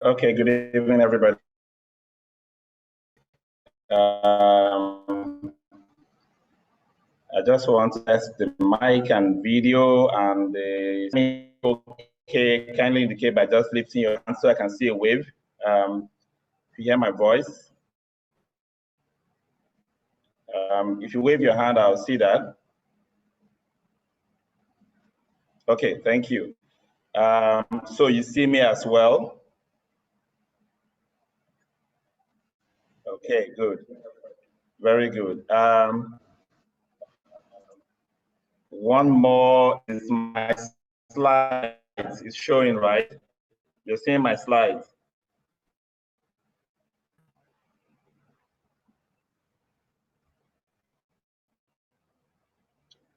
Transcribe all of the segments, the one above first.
Okay, good evening, everybody. I just want to test the mic and video and the okay, kindly indicate by just lifting your hand so I can see a wave. If you hear my voice. If you wave your hand, I'll see that. Okay, thank you. So you see me as well? Okay, good. Very good. One more is my slides. It's showing, right? You're seeing my slides.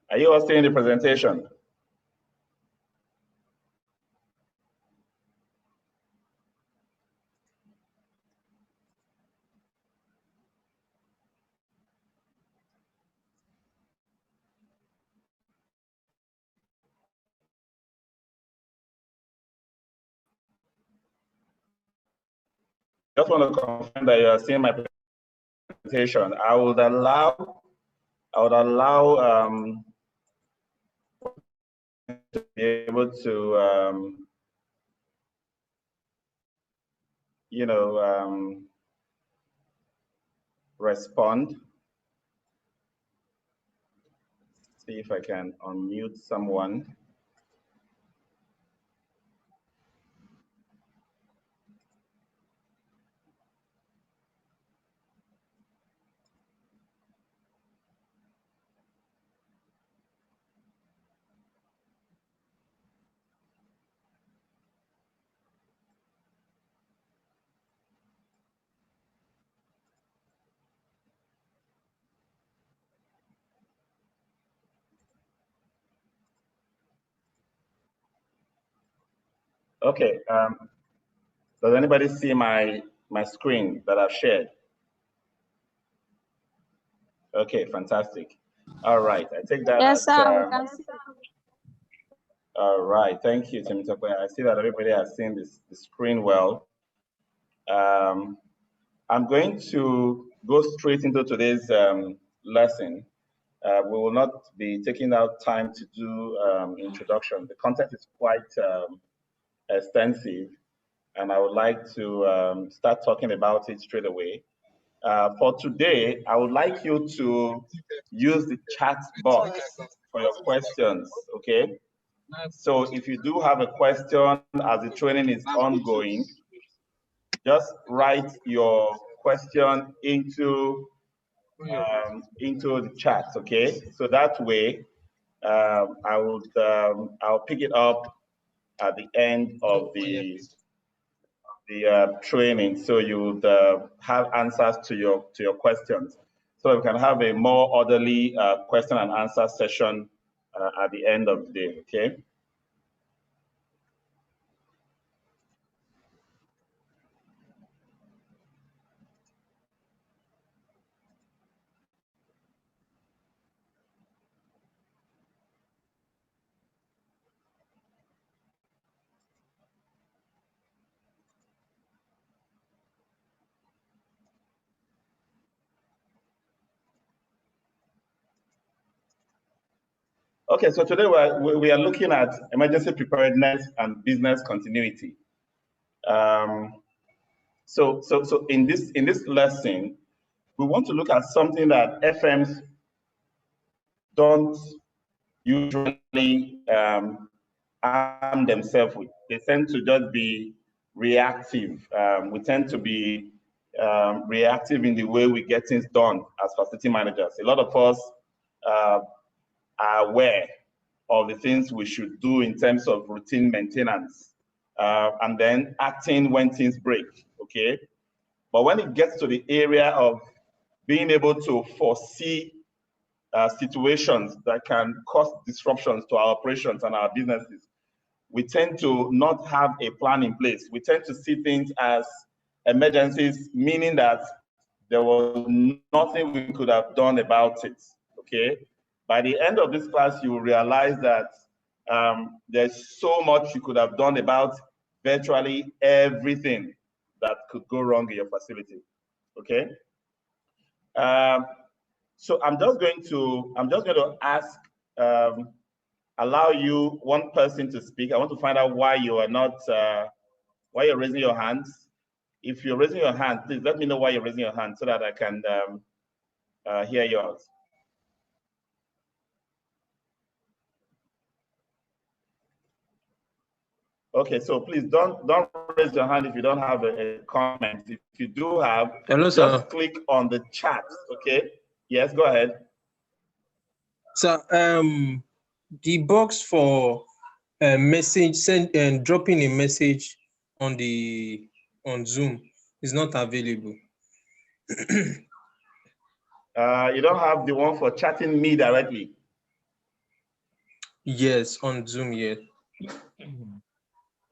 Are you all seeing the presentation? Just want to confirm that you are seeing my presentation. I would allow to be able to respond. See if I can unmute someone. Okay. Does anybody see my screen that I've shared? Okay, fantastic. All right, I take that. Yes, sir. We can see. All right, thank you, Tim Tokwe. I see that everybody has seen the screen well. I'm going to go straight into today's lesson. We will not be taking out time to do introduction. The content is quite extensive, and I would like to start talking about it straight away. For today, I would like you to use the chat box for your questions, okay? So if you do have a question as the training is ongoing, just write your question into the chat, okay? So that way, I'll pick it up at the end of the training, so you would have answers to your questions. So we can have a more orderly question and answer session at the end of the day, okay? Okay, so today we are looking at emergency preparedness and business continuity. So in this lesson, we want to look at something that FMs don't usually arm themselves with. They tend to just be reactive. We tend to be reactive in the way we get things done as facility managers. A lot of us are aware of the things we should do in terms of routine maintenance, and then acting when things break, okay? But when it gets to the area of being able to foresee situations that can cause disruptions to our operations and our businesses, we tend to not have a plan in place. We tend to see things as emergencies, meaning that there was nothing we could have done about it, okay? By the end of this class, you will realize that there's so much you could have done about virtually everything that could go wrong in your facility. Okay. So I'm just going to ask, allow you one person to speak. I want to find out why you are not, why you're raising your hands. If you're raising your hand, please let me know why you're raising your hand so that I can hear yours. Okay, so please don't raise your hand if you don't have a comment. If you do have, just click on the chat. Okay. Yes, go ahead. So the box for dropping a message on Zoom is not available. You don't have the one for chatting me directly? Yes, on Zoom, yeah.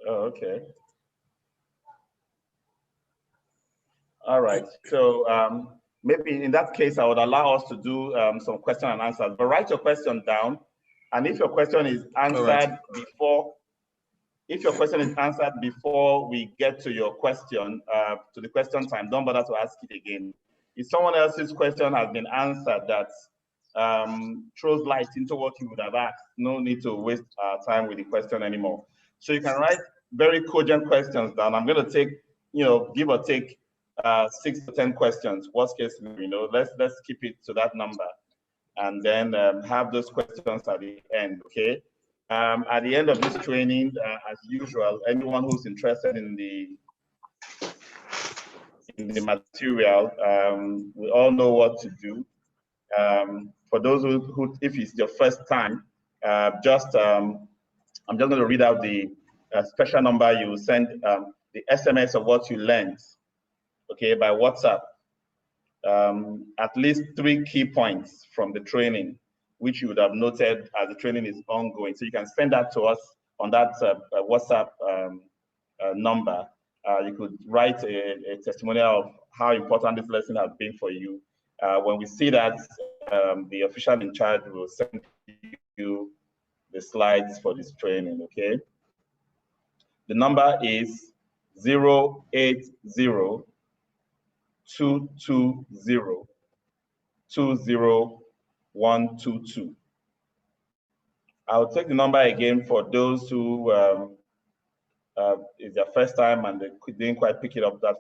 Oh, okay. All right. So maybe in that case, I would allow us to do some question and answers. But write your question down, and if your question is answered before we get to your question, to the question time, don't bother to ask it again. If someone else's question has been answered that throws light into what you would have asked, no need to waste time with the question anymore. So you can write very cogent questions down. I'm going to take, give or take 6 to 10 questions. Worst case, let's keep it to that number, and then have those questions at the end. Okay. At the end of this training, as usual, anyone who's interested in the material, we all know what to do. For those who if it's your first time, I'm just going to read out the special number you will send, the SMS of what you learned, okay, by WhatsApp. At least 3 key points from the training, which you would have noted as the training is ongoing. So you can send that to us on that WhatsApp number. You could write a testimonial of how important this lesson has been for you. When we see that, the official in charge will send you the slides for this training, okay? The number is 080 220 20122. I'll take the number again for those who is their first time and they didn't quite pick it up that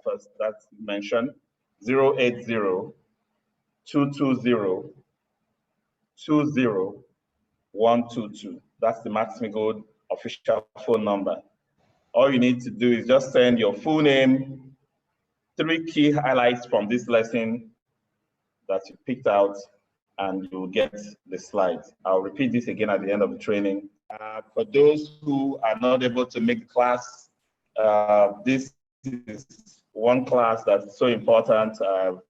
mention. 080 220 20122. That's the Max-Migold official phone number. All you need to do is just send your full name, 3 key highlights from this lesson that you picked out, and you'll get the slides. I'll repeat this again at the end of the training. For those who are not able to make the class, this is one class that's so important.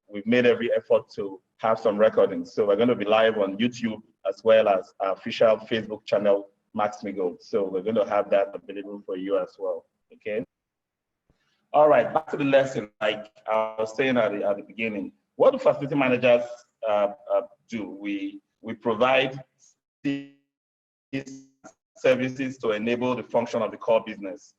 We've made every effort to have some recordings. So we're going to be live on YouTube as well as our official Facebook channel, Max-Migold. So we're going to have that available for you as well, okay? All right, back to the lesson. Like I was saying at the beginning, what do facility managers do? We provide services to enable the function of the core business.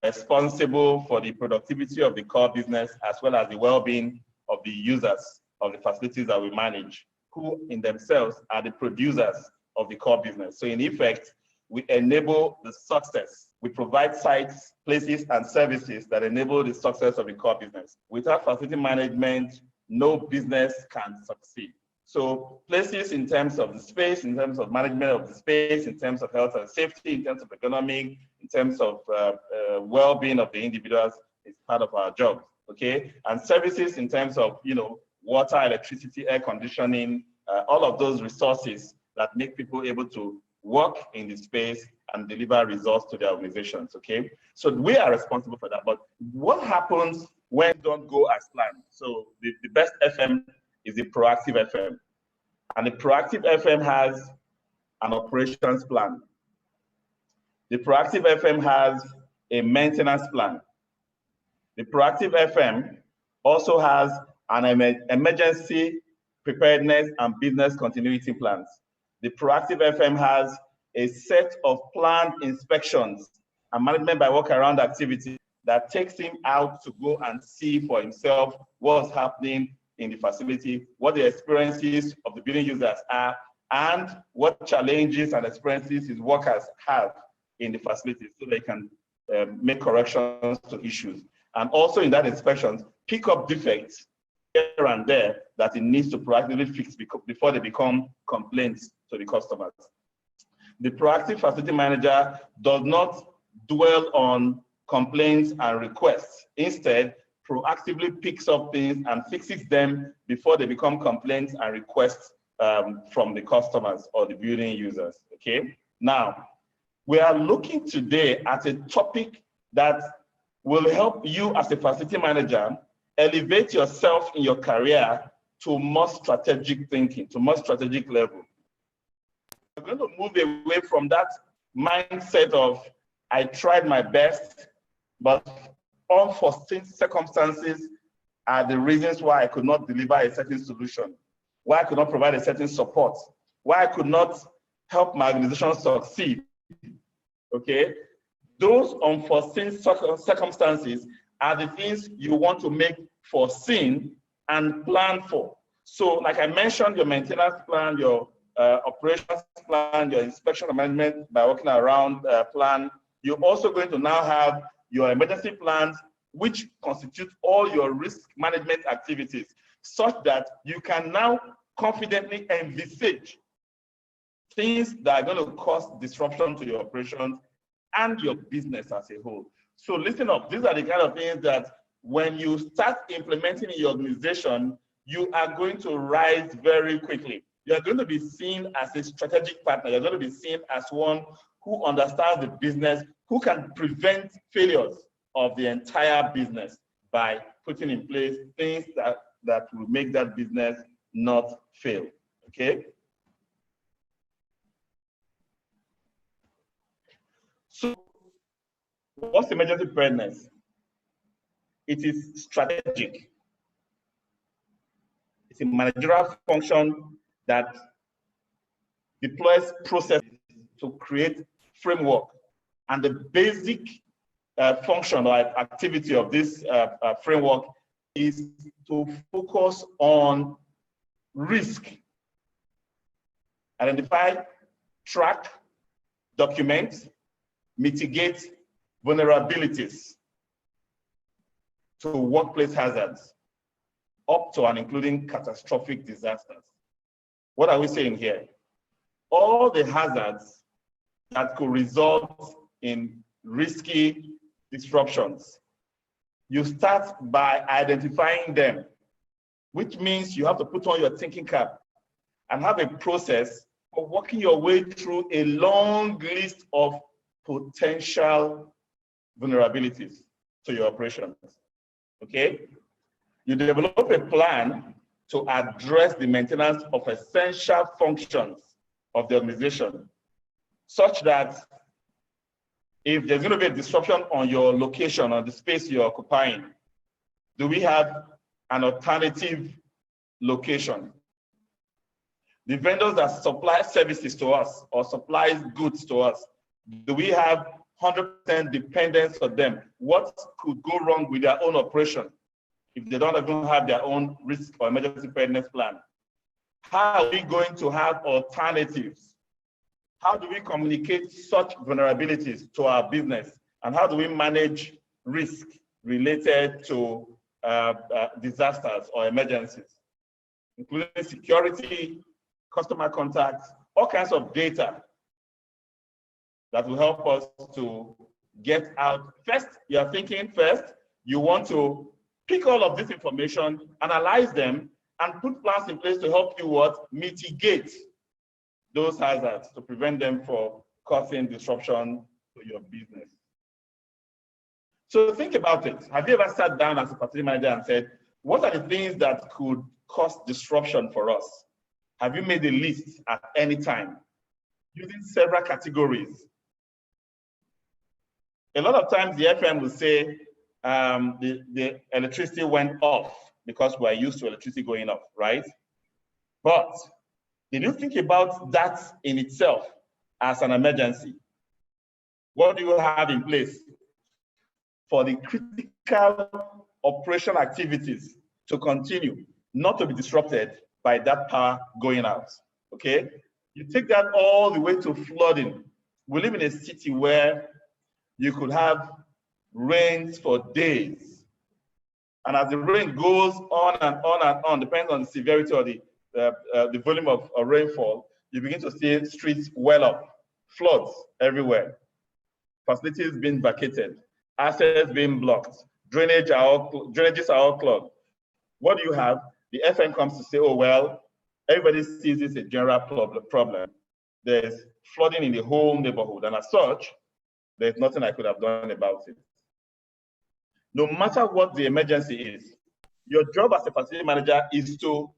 Responsible for the productivity of the core business as well as the well-being of the users of the facilities that we manage, who in themselves are the producers of the core business. So in effect, we enable the success. We provide sites, places, and services that enable the success of the core business. Without facility management, no business can succeed. So places in terms of the space, in terms of management of the space, in terms of health and safety, in terms of economic, in terms of well-being of the individuals is part of our job, okay? And services in terms of, water, electricity, air conditioning, all of those resources that make people able to work in the space and deliver results to their organizations, okay? So we are responsible for that. But what happens when it don't go as planned? So the best FM is the proactive FM. And the proactive FM has an operations plan. The proactive FM has a maintenance plan. The proactive FM also has an emergency preparedness and business continuity plans. The proactive FM has a set of planned inspections and management by workaround activity that takes him out to go and see for himself what's happening in the facility, what the experiences of the building users are, and what challenges and experiences his workers have in the facility, so they can make corrections to issues. And also in that inspection, pick up defects here and there that it needs to proactively fix before they become complaints to the customers. The proactive facility manager does not dwell on complaints and requests. Instead, proactively picks up things and fixes them before they become complaints and requests from the customers or the building users, okay? Now, we are looking today at a topic that will help you as a facility manager elevate yourself in your career to more strategic thinking, to more strategic level. We're going to move away from that mindset of, I tried my best, but unforeseen circumstances are the reasons why I could not deliver a certain solution, why I could not provide a certain support, why I could not help my organization succeed, okay? Those unforeseen circumstances are the things you want to make foreseen and plan for. So like I mentioned, your maintenance plan, your operations plan, your inspection and management by working around plan, you're also going to now have your emergency plans, which constitute all your risk management activities, such that you can now confidently envisage things that are going to cause disruption to your operations and your business as a whole. So listen up, these are the kind of things that when you start implementing in your organization, you are going to rise very quickly. You're going to be seen as a strategic partner. You're going to be seen as one who understands the business, who can prevent failures of the entire business by putting in place things that will make that business not fail, okay? So what's emergency preparedness? It is strategic. It's a managerial function that deploys processes to create framework. And the basic function or activity of this framework is to focus on risk, identify, track, document, mitigate vulnerabilities to workplace hazards, up to and including catastrophic disasters. What are we saying here? All the hazards that could result in risky disruptions. You start by identifying them, which means you have to put on your thinking cap and have a process of working your way through a long list of potential vulnerabilities to your operations, okay? You develop a plan to address the maintenance of essential functions of the organization, such that if there's going to be a disruption on your location, on the space you're occupying, do we have an alternative location? The vendors that supply services to us or supplies goods to us, do we have 100% dependence on them? What could go wrong with their own operation if they don't even have their own risk or emergency preparedness plan? How are we going to have alternatives? How do we communicate such vulnerabilities to our business? And how do we manage risk related to disasters or emergencies, including security, customer contacts, all kinds of data that will help us to get out. First, you're thinking first, you want to pick all of this information, analyze them, and put plans in place to help you what? Mitigate those hazards, to prevent them from causing disruption to your business. So think about it. Have you ever sat down as a facility manager and said, what are the things that could cause disruption for us? Have you made a list at any time using several categories? A lot of times the FM will say the electricity went off because we're used to electricity going off, right? But did you think about that in itself as an emergency? What do you have in place for the critical operation activities to continue, not to be disrupted by that power going out? Okay? You take that all the way to flooding. We live in a city where you could have rains for days. And as the rain goes on and on and on, depends on the severity or the volume of rainfall, you begin to see streets well up, floods everywhere, facilities being vacated, access being blocked, drainages are all clogged. What do you have? The FN comes to say, oh, well, everybody sees this as a general problem. There's flooding in the whole neighborhood, and as such, there's nothing I could have done about it. No matter what the emergency is, your job as a facility manager is to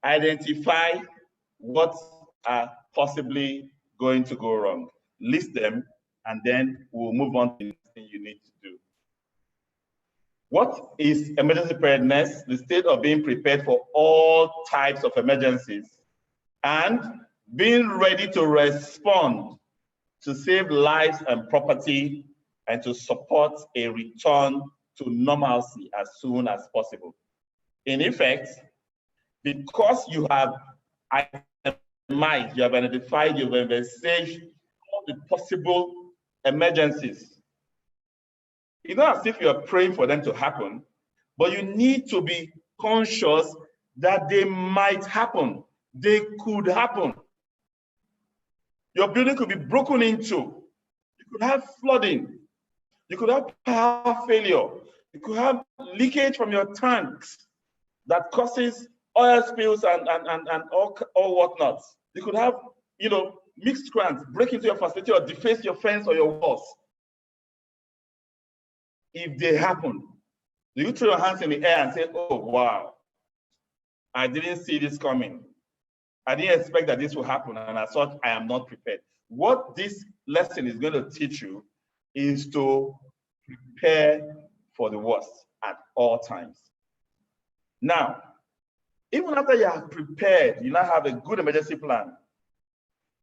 identify what are possibly going to go wrong, list them, and then we'll move on to the thing you need to do. What is emergency preparedness? The state of being prepared for all types of emergencies and being ready to respond to save lives and property and to support a return to normalcy as soon as possible. In effect, because you have identified, you've envisaged all the possible emergencies. It's not as if you're praying for them to happen, but you need to be conscious that they might happen. They could happen. Your building could be broken into. You could have flooding. You could have power failure. You could have leakage from your tanks that causes oil spills and all whatnot. You could have, mixed grants break into your facility or deface your fence or your walls. If they happen, do you throw your hands in the air and say, oh, wow, I didn't see this coming. I didn't expect that this will happen, and as such, I am not prepared. What this lesson is going to teach you is to prepare for the worst at all times. Now, even after you are prepared, you now have a good emergency plan.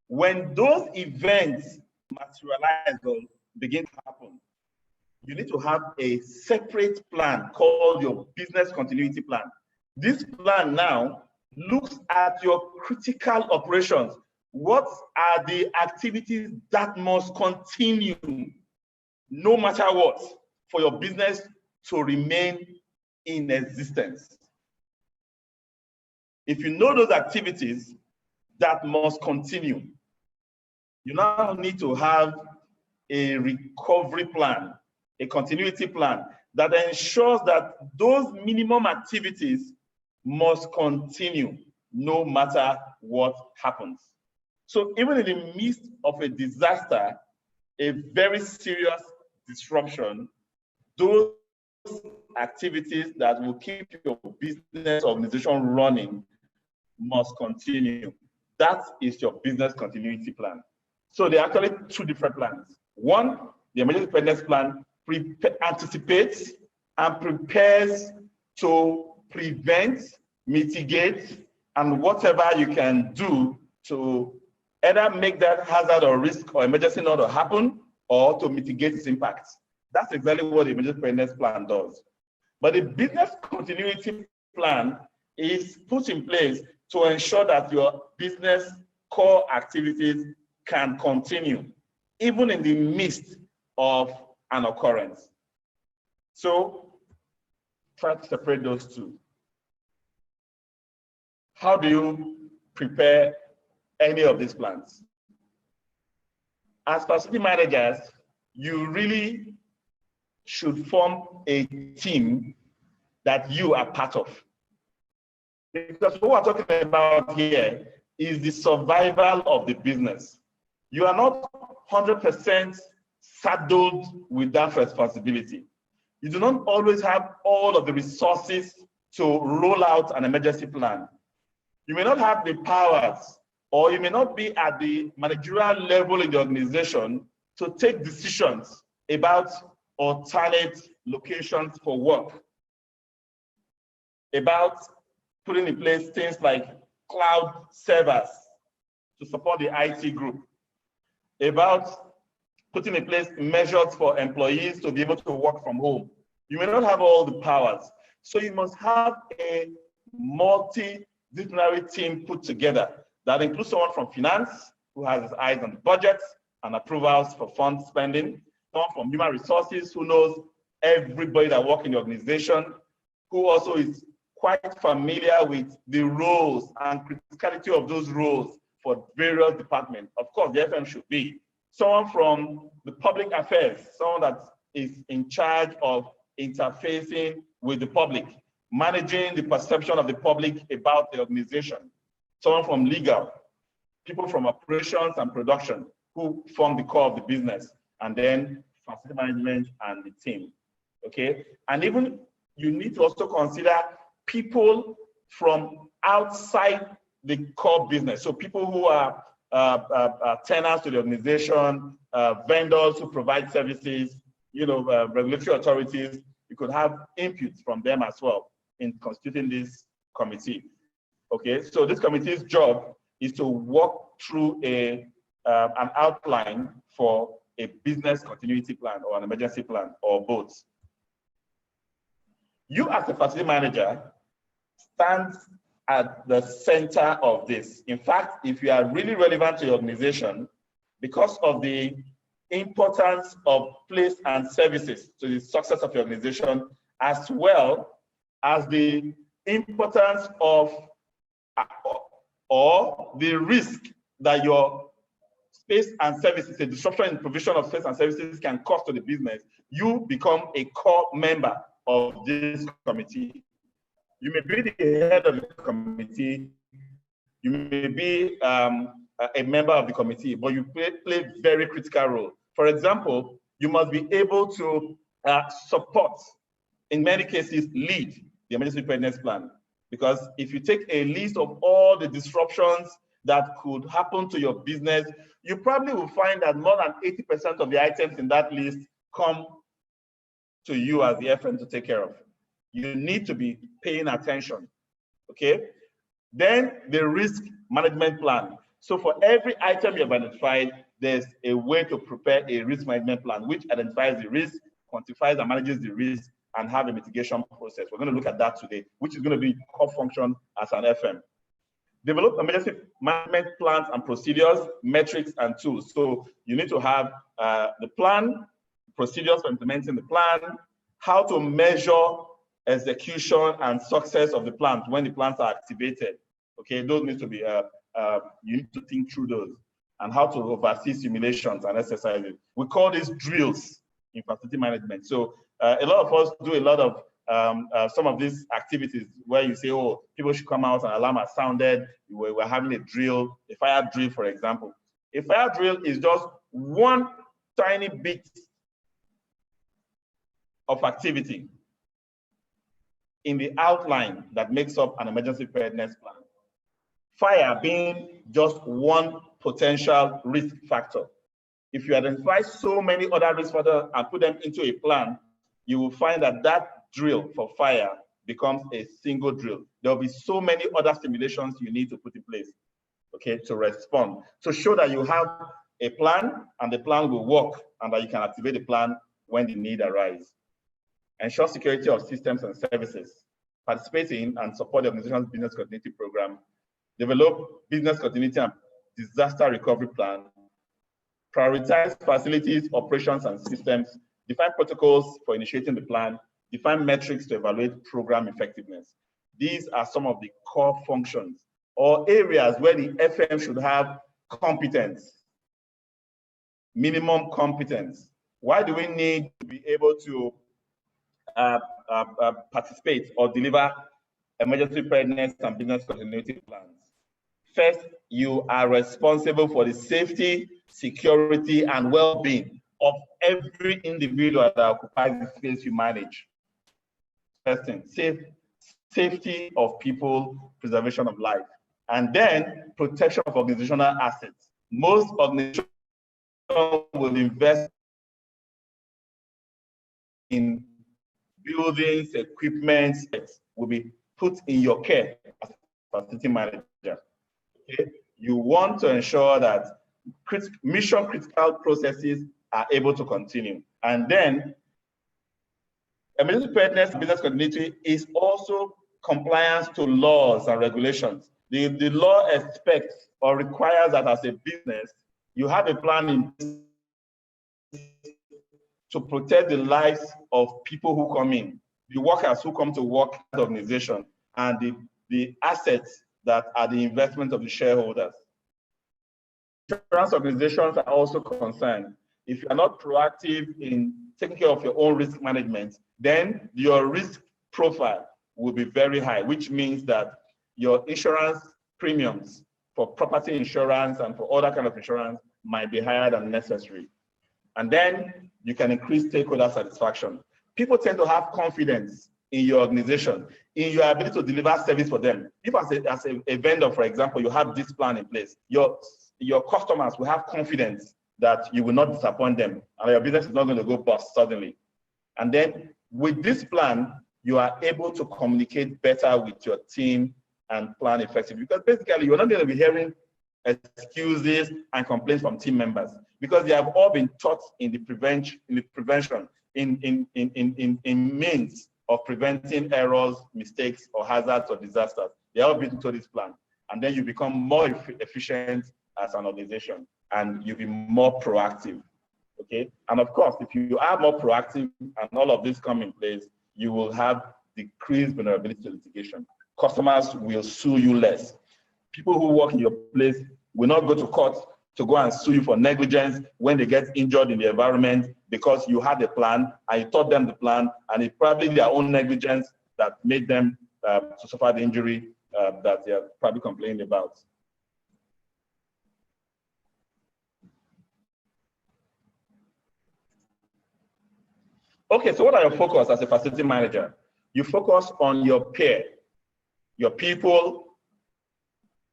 When those events materialize or begin to happen, you need to have a separate plan called your business continuity plan. This plan now looks at your critical operations. What are the activities that must continue no matter what for your business to remain in existence? If you know those activities that must continue, you now need to have a recovery plan, a continuity plan that ensures that those minimum activities must continue no matter what happens. So even in the midst of a disaster, a very serious disruption, those activities that will keep your business organization running must continue. That is your business continuity plan. So there are actually two different plans. One, the emergency preparedness plan anticipates and prepares to prevent, mitigate, and whatever you can do to either make that hazard or risk or emergency not to happen or to mitigate its impacts. That's exactly what the emergency preparedness plan does. But the business continuity plan is put in place to ensure that your business core activities can continue, even in the midst of an occurrence. So try to separate those two. How do you prepare any of these plans? As facility managers, you really should form a team that you are part of. Because what we're talking about here is the survival of the business. You are not 100% saddled with that responsibility. You do not always have all of the resources to roll out an emergency plan. You may not have the powers, or you may not be at the managerial level in the organization to take decisions about alternate locations for work, about putting in place things like cloud servers to support the IT group, about putting in place measures for employees to be able to work from home. You may not have all the powers. So you must have a multidisciplinary team put together that includes someone from finance, who has his eyes on the budget and approvals for fund spending, someone from human resources who knows everybody that works in the organization, who also is quite familiar with the roles and criticality of those roles for various departments. Of course, the FM should be. Someone from the public affairs, someone that is in charge of interfacing with the public, managing the perception of the public about the organization. Someone from legal, people from operations and production who form the core of the business, and then facility management and the team, okay? And even you need to also consider people from outside the core business. So people who are tenants to the organization, vendors who provide services, regulatory authorities. You could have input from them as well in constituting this committee. Okay, so this committee's job is to walk through an outline for a business continuity plan or an emergency plan or both. You as a facility manager stand at the center of this. In fact, if you are really relevant to your organization, because of the importance of place and services to the success of your organization, as well as the importance of or the risk that your space and services, a disruption in provision of space and services can cause to the business, you become a core member of this committee. You may be the head of the committee, you may be a member of the committee, but you play very critical role. For example, you must be able to support, in many cases, lead the emergency preparedness plan. Because if you take a list of all the disruptions that could happen to your business, you probably will find that more than 80% of the items in that list come to you as the FM to take care of. You need to be paying attention, okay? Then the risk management plan. So for every item you have identified, there's a way to prepare a risk management plan, which identifies the risk, quantifies and manages the risk, and have a mitigation process. We're going to look at that today, which is going to be core function as an FM. Develop emergency management plans and procedures, metrics, and tools. So you need to have the plan, procedures for implementing the plan, how to measure execution and success of the plans when the plans are activated. Okay, those need to be, you need to think through those, and how to oversee simulations and exercises. We call these drills in facility management. So a lot of us do a lot of some of these activities where you say, oh, people should come out and alarm has sounded. We're having a drill, a fire drill, for example. A fire drill is just one tiny bit of activity in the outline that makes up an emergency preparedness plan. Fire being just one potential risk factor. If you identify so many other risk factors and put them into a plan, you will find that that drill for fire becomes a single drill. There will be so many other simulations you need to put in place, okay, to respond, to show that you have a plan and the plan will work and that you can activate the plan when the need arises. Ensure security of systems and services. Participate in and support the organization's business continuity program. Develop business continuity and disaster recovery plan. Prioritize facilities, operations, and systems. Define protocols for initiating the plan. Define metrics to evaluate program effectiveness. These are some of the core functions or areas where the FM should have competence, minimum competence. Why do we need to be able to participate or deliver emergency preparedness and business continuity plans? First, you are responsible for the safety, security, and well-being of every individual that occupies the space you manage. First thing, safety of people, preservation of life, and then protection of organizational assets. Most organizations will invest in buildings, equipment that will be put in your care as a facility manager. Okay? You want to ensure that mission critical processes are able to continue. And then emergency preparedness and business continuity is also compliance to laws and regulations. The law expects or requires that as a business, you have a plan in place to protect the lives of people who come in, the workers who come to work at the organization, and the assets that are the investment of the shareholders. Insurance organizations are also concerned. If you are not proactive in taking care of your own risk management, then your risk profile will be very high, which means that your insurance premiums for property insurance and for other kind of insurance might be higher than necessary. And then you can increase stakeholder satisfaction. People tend to have confidence in your organization, in your ability to deliver service for them. If as a vendor, for example, you have this plan in place, your customers will have confidence that you will not disappoint them and your business is not going to go bust suddenly. And then with this plan, you are able to communicate better with your team and plan effectively, because basically you're not going to be hearing excuses and complaints from team members, because they have all been taught in the prevention, in means of preventing errors, mistakes, or hazards or disasters. They have all been taught this plan, and then you become more efficient as an organization, and you'll be more proactive. Okay, and of course, if you are more proactive and all of this come in place, you will have decreased vulnerability to litigation. Customers will sue you less. People who work in your place will not go to court to go and sue you for negligence when they get injured in the environment, because you had a plan and you taught them the plan, and it's probably their own negligence that made them to suffer the injury that they are probably complaining about. Okay, so what are your focus as a facility manager? You focus on your peer. Your people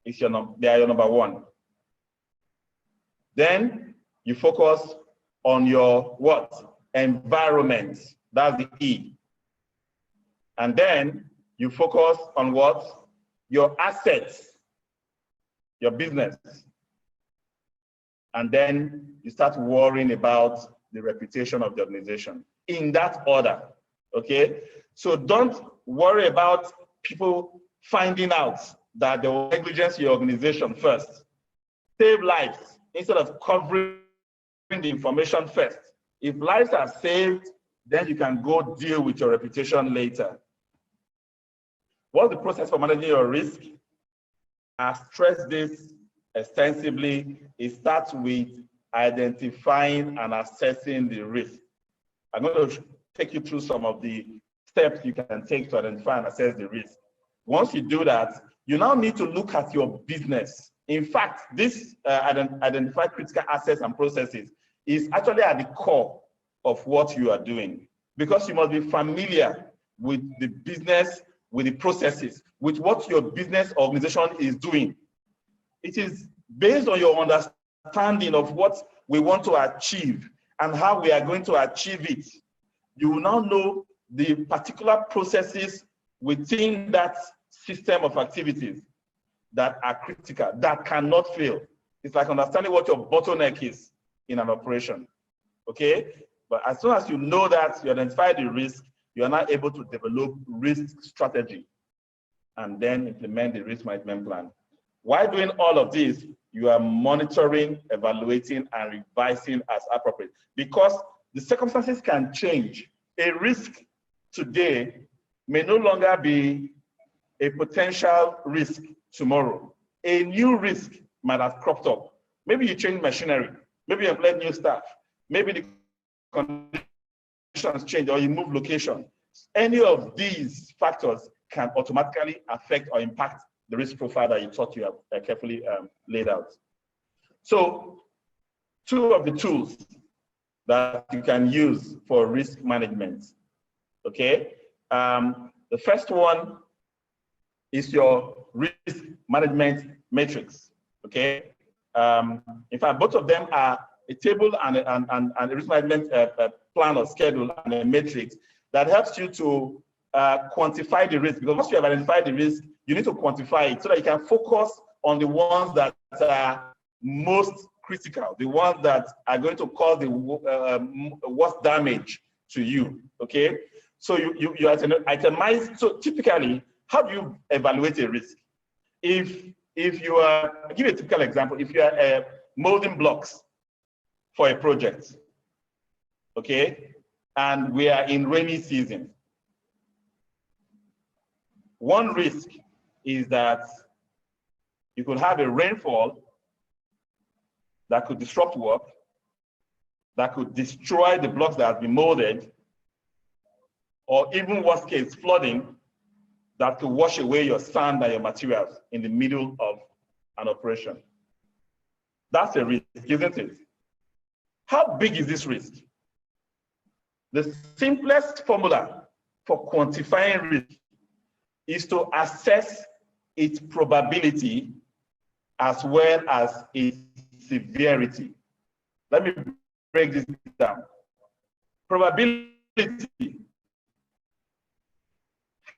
is they are your number one. Then you focus on your what? Environment. That's the E. And then you focus on what? Your assets, your business. And then you start worrying about the reputation of the organization. In that order, okay? So don't worry about people finding out that there was negligence in your organization first. Save lives instead of covering the information first. If lives are saved, then you can go deal with your reputation later. What's the process for managing your risk? I've stressed this extensively. It starts with identifying and assessing the risk. I'm going to take you through some of the steps you can take to identify and assess the risk. Once you do that, you now need to look at your business. In fact, this identify critical assets and processes is actually at the core of what you are doing, because you must be familiar with the business, with the processes, with what your business organization is doing. It is based on your understanding of what we want to achieve and how we are going to achieve it. You will now know the particular processes within that system of activities that are critical, that cannot fail. It's like understanding what your bottleneck is in an operation, okay? But as soon as you know that, you identify the risk, you are now able to develop risk strategy and then implement the risk management plan. While doing all of this, you are monitoring, evaluating, and revising as appropriate, because the circumstances can change. A risk today may no longer be a potential risk tomorrow. A new risk might have cropped up. Maybe you change machinery, maybe you employ new staff, maybe the conditions change or you move location. Any of these factors can automatically affect or impact the risk profile that you thought you have carefully laid out. So, two of the tools that you can use for risk management, okay? The first one is your risk management matrix, okay? In fact, both of them are a table and a risk management plan or schedule and a matrix that helps you to quantify the risk. Because once you have identified the risk, you need to quantify it so that you can focus on the ones that are most critical, the ones that are going to cause the worst damage to you, okay? So you itemize. So typically, how do you evaluate a risk? If you are, I'll give you a typical example. If you are molding blocks for a project, okay, and we are in rainy season, one risk is that you could have a rainfall that could disrupt work, that could destroy the blocks that have been molded, or even worst case, flooding that could wash away your sand and your materials in the middle of an operation. That's a risk, isn't it? How big is this risk? The simplest formula for quantifying risk is to assess its probability as well as its severity. Let me break this down. Probability,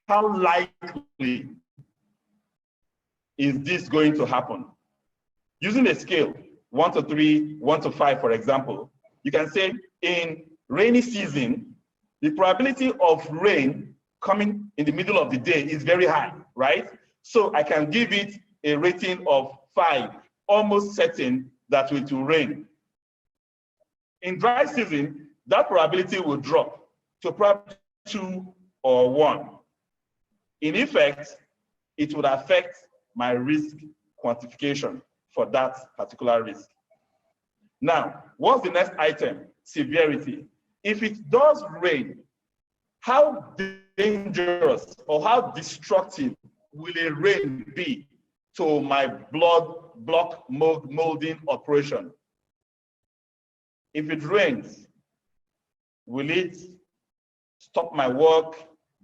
how likely is this going to happen? Using a scale, 1 to 3, 1 to 5, for example, you can say in rainy season, the probability of rain coming in the middle of the day is very high, right? So I can give it a rating of 5, almost certain that it will rain. In dry season, that probability will drop to probably 2 or 1. In effect, it would affect my risk quantification for that particular risk. Now, what's the next item? Severity. If it does rain, how dangerous or how destructive will a rain be to my block molding operation? If it rains, will it stop my work,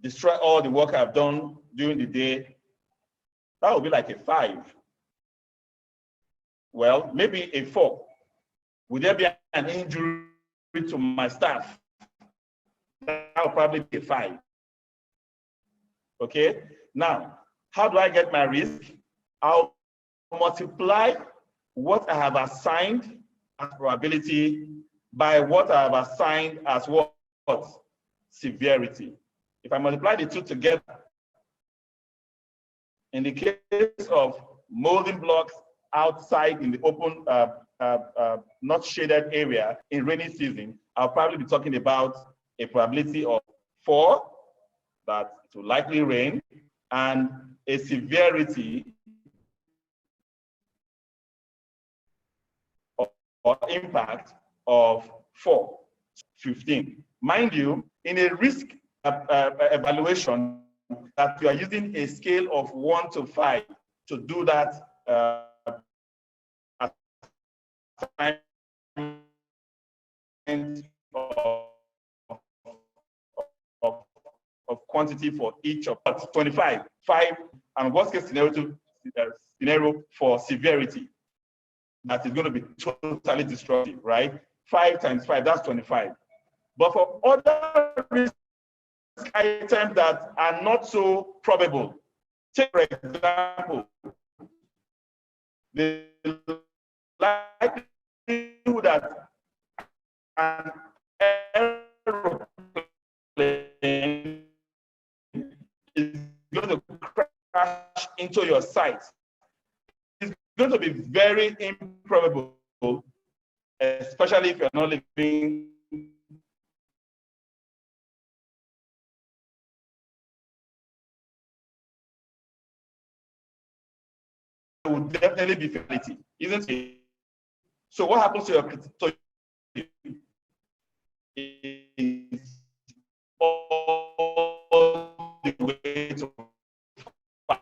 destroy all the work I've done during the day? That would be like a 5. Well, maybe a 4. Would there be an injury to my staff? That would probably be a 5. Okay, now, how do I get my risk? I'll multiply what I have assigned as probability by what I have assigned as what? Severity. If I multiply the two together, in the case of molding blocks outside in the open, not shaded area in rainy season, I'll probably be talking about a probability of 4 that it will likely rain, and a severity or impact of 4, 15. Mind you, in a risk evaluation, that you are using a scale of 1 to 5 to do that assignment of quantity for each of 25, 5, and worst case scenario for severity. That is going to be totally destructive, right? 5 times 5, that's 25. But for other risk items that are not so probable, take for example, the likelihood that an aeroplane is going to crash into your site is going to be very improbable, especially if you're not living would definitely be fatality, isn't it? So what happens to your is all the way to 5.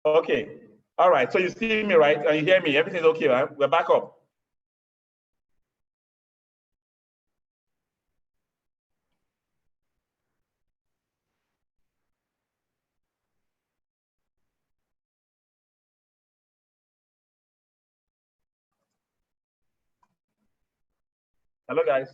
Okay. All right. So you see me, right? And you hear me. Everything's okay, right? We're back up. Hello, guys.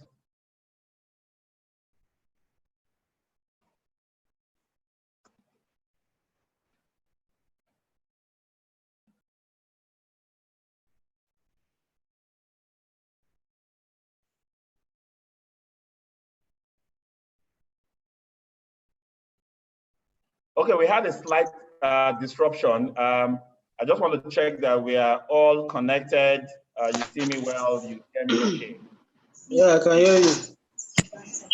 Okay, we had a slight disruption. I just want to check that we are all connected. You see me well, you hear me okay. Yeah, I can hear you.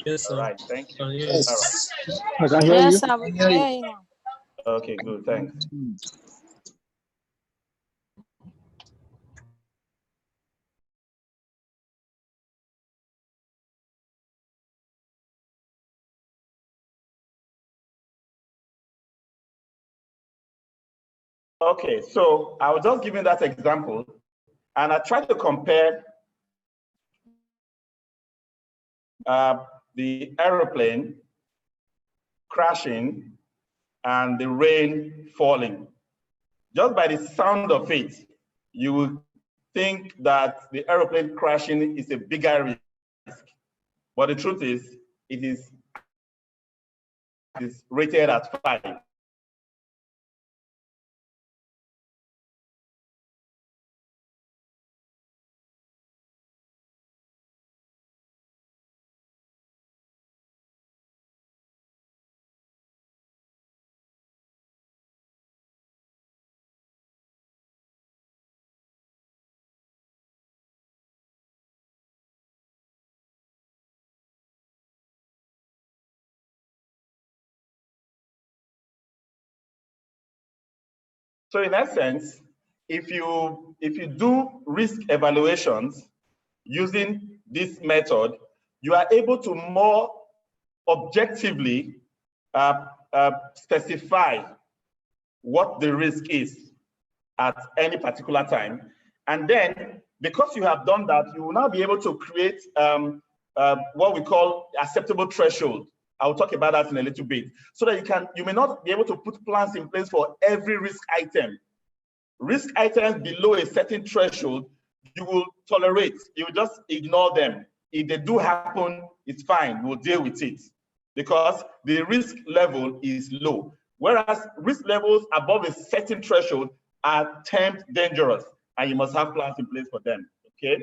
Yes, sir. All right, thank you. Yes. All right. I can hear you. Yes, sir, we can hear you now. Okay, good, thanks. Okay, so I was just giving that example, and I tried to compare the aeroplane crashing and the rain falling. Just by the sound of it, you would think that the aeroplane crashing is a bigger risk. But the truth is, it is rated at 5. So in essence, if you do risk evaluations using this method, you are able to more objectively specify what the risk is at any particular time. And then, because you have done that, you will now be able to create what we call acceptable threshold. I'll talk about that in a little bit, so that you may not be able to put plans in place for every risk item. Risk items below a certain threshold, you will tolerate. You will just ignore them. If they do happen, it's fine. We'll deal with it because the risk level is low. Whereas risk levels above a certain threshold are termed dangerous, and you must have plans in place for them. Okay.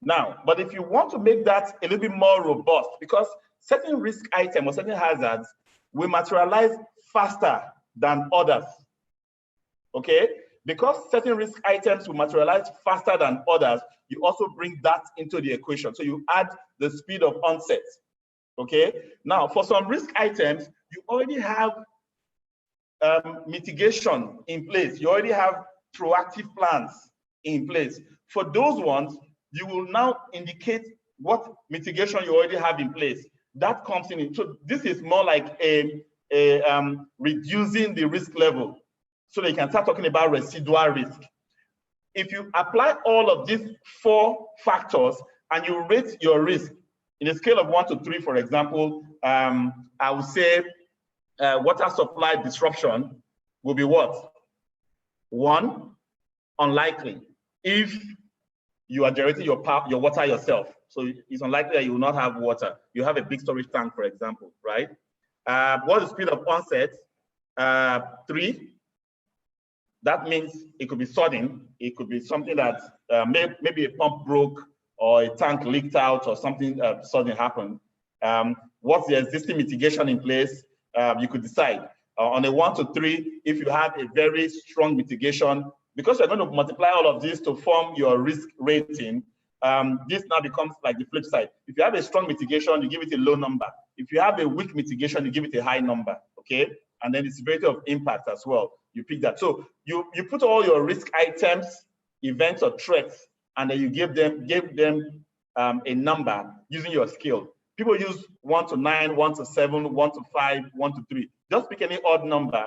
Now, but if you want to make that a little bit more robust, because certain risk items or certain hazards will materialize faster than others. Okay. Because certain risk items will materialize faster than others, you also bring that into the equation. So you add the speed of onset. Okay. Now, for some risk items, you already have mitigation in place. You already have proactive plans in place. For those ones, you will now indicate what mitigation you already have in place. That comes in. So this is more like reducing the risk level, so that you can start talking about residual risk. If you apply all of these 4 factors and you rate your risk in a scale of 1 to 3, for example, I would say water supply disruption will be what? 1, unlikely. If you are generating your water yourself, so it's unlikely that you will not have water. You have a big storage tank, for example, right? What's the speed of onset? 3. That means it could be sudden. It could be something that maybe a pump broke or a tank leaked out or something sudden happened. What's the existing mitigation in place? You could decide. On a 1 to 3, if you have a very strong mitigation, because you're going to multiply all of this to form your risk rating, this now becomes like the flip side. If you have a strong mitigation, you give it a low number. If you have a weak mitigation, you give it a high number, okay? And then the severity of impact as well. You pick that. So you put all your risk items, events or threats, and then you give them a number using your scale. People use 1 to 9, 1 to 7, 1 to 5, 1 to 3. Just pick any odd number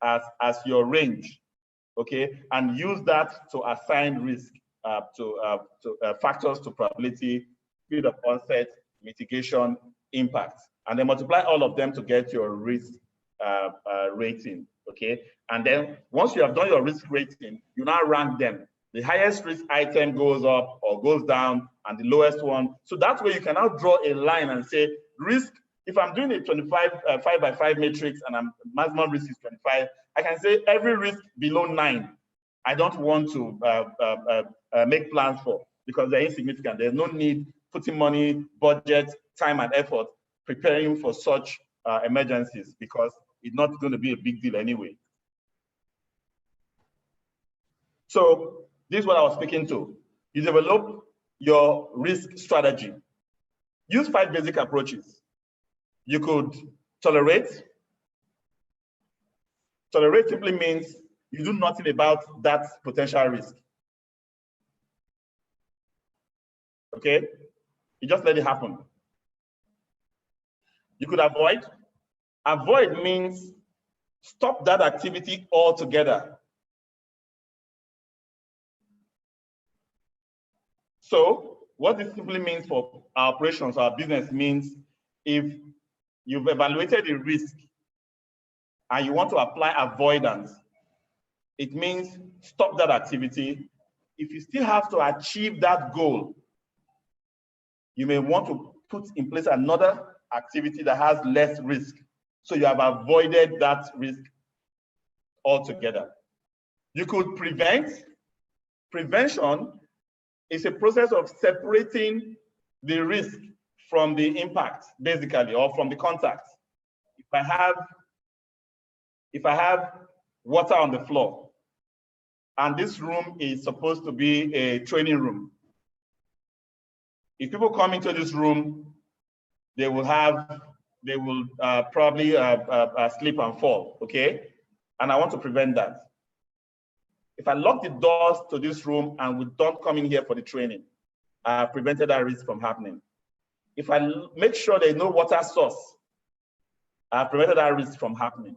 as your range. okay, and use that to assign risk to factors to probability, speed of onset, mitigation, impact, and then multiply all of them to get your risk rating, okay? And then once you have done your risk rating, you now rank them. The highest risk item goes up or goes down, and the lowest one. So that way you can now draw a line and say risk. If I'm doing a 25 5 by 5 matrix and maximum risk is 25, I can say every risk below 9, I don't want to make plans for, because they're insignificant. There's no need putting money, budget, time, and effort preparing for such emergencies, because it's not going to be a big deal anyway. So this is what I was speaking to. You develop your risk strategy. Use 5 basic approaches. You could tolerate. Tolerate simply means you do nothing about that potential risk. Okay? You just let it happen. You could avoid. Avoid means stop that activity altogether. So what this simply means for our operations, our business, means if you've evaluated the risk and you want to apply avoidance, it means stop that activity. If you still have to achieve that goal, you may want to put in place another activity that has less risk. So you have avoided that risk altogether. You could prevent. Prevention is a process of separating the risk from the impact, basically, or from the contact. If I have water on the floor, and this room is supposed to be a training room, if people come into this room, they will probably slip and fall, okay? And I want to prevent that. If I lock the doors to this room and we don't come in here for the training, I have prevented that risk from happening. If I make sure there's no water source, I have prevented that risk from happening.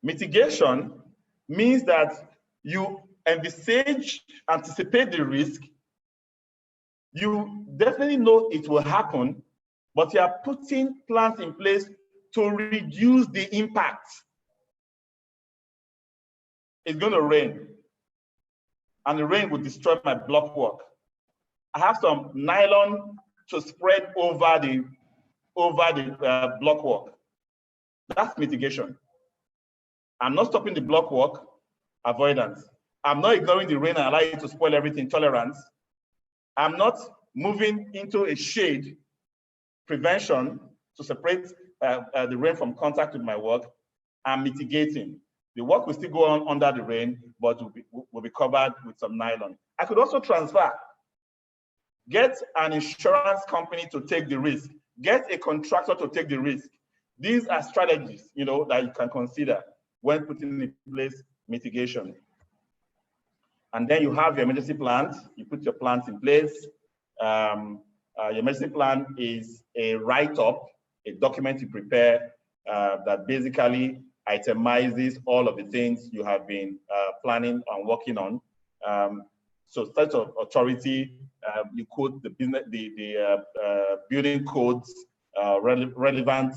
Mitigation means that you envisage, anticipate the risk. You definitely know it will happen, but you are putting plans in place to reduce the impact. It's going to rain, and the rain will destroy my block work. I have some nylon to spread over the block work. That's mitigation. I'm not stopping the block work, avoidance. I'm not ignoring the rain and allowing it to spoil everything, tolerance. I'm not moving into a shade, prevention, to separate the rain from contact with my work. I'm mitigating. The work will still go on under the rain, but will be covered with some nylon. I could also transfer. Get an insurance company to take the risk. Get a contractor to take the risk. These are strategies, that you can consider when putting in place mitigation. And then you have your emergency plans. You put your plans in place. Your emergency plan is a write-up, a document you prepare that basically itemizes all of the things you have been planning and working on. So state of authority, you quote the business, the building codes, relevant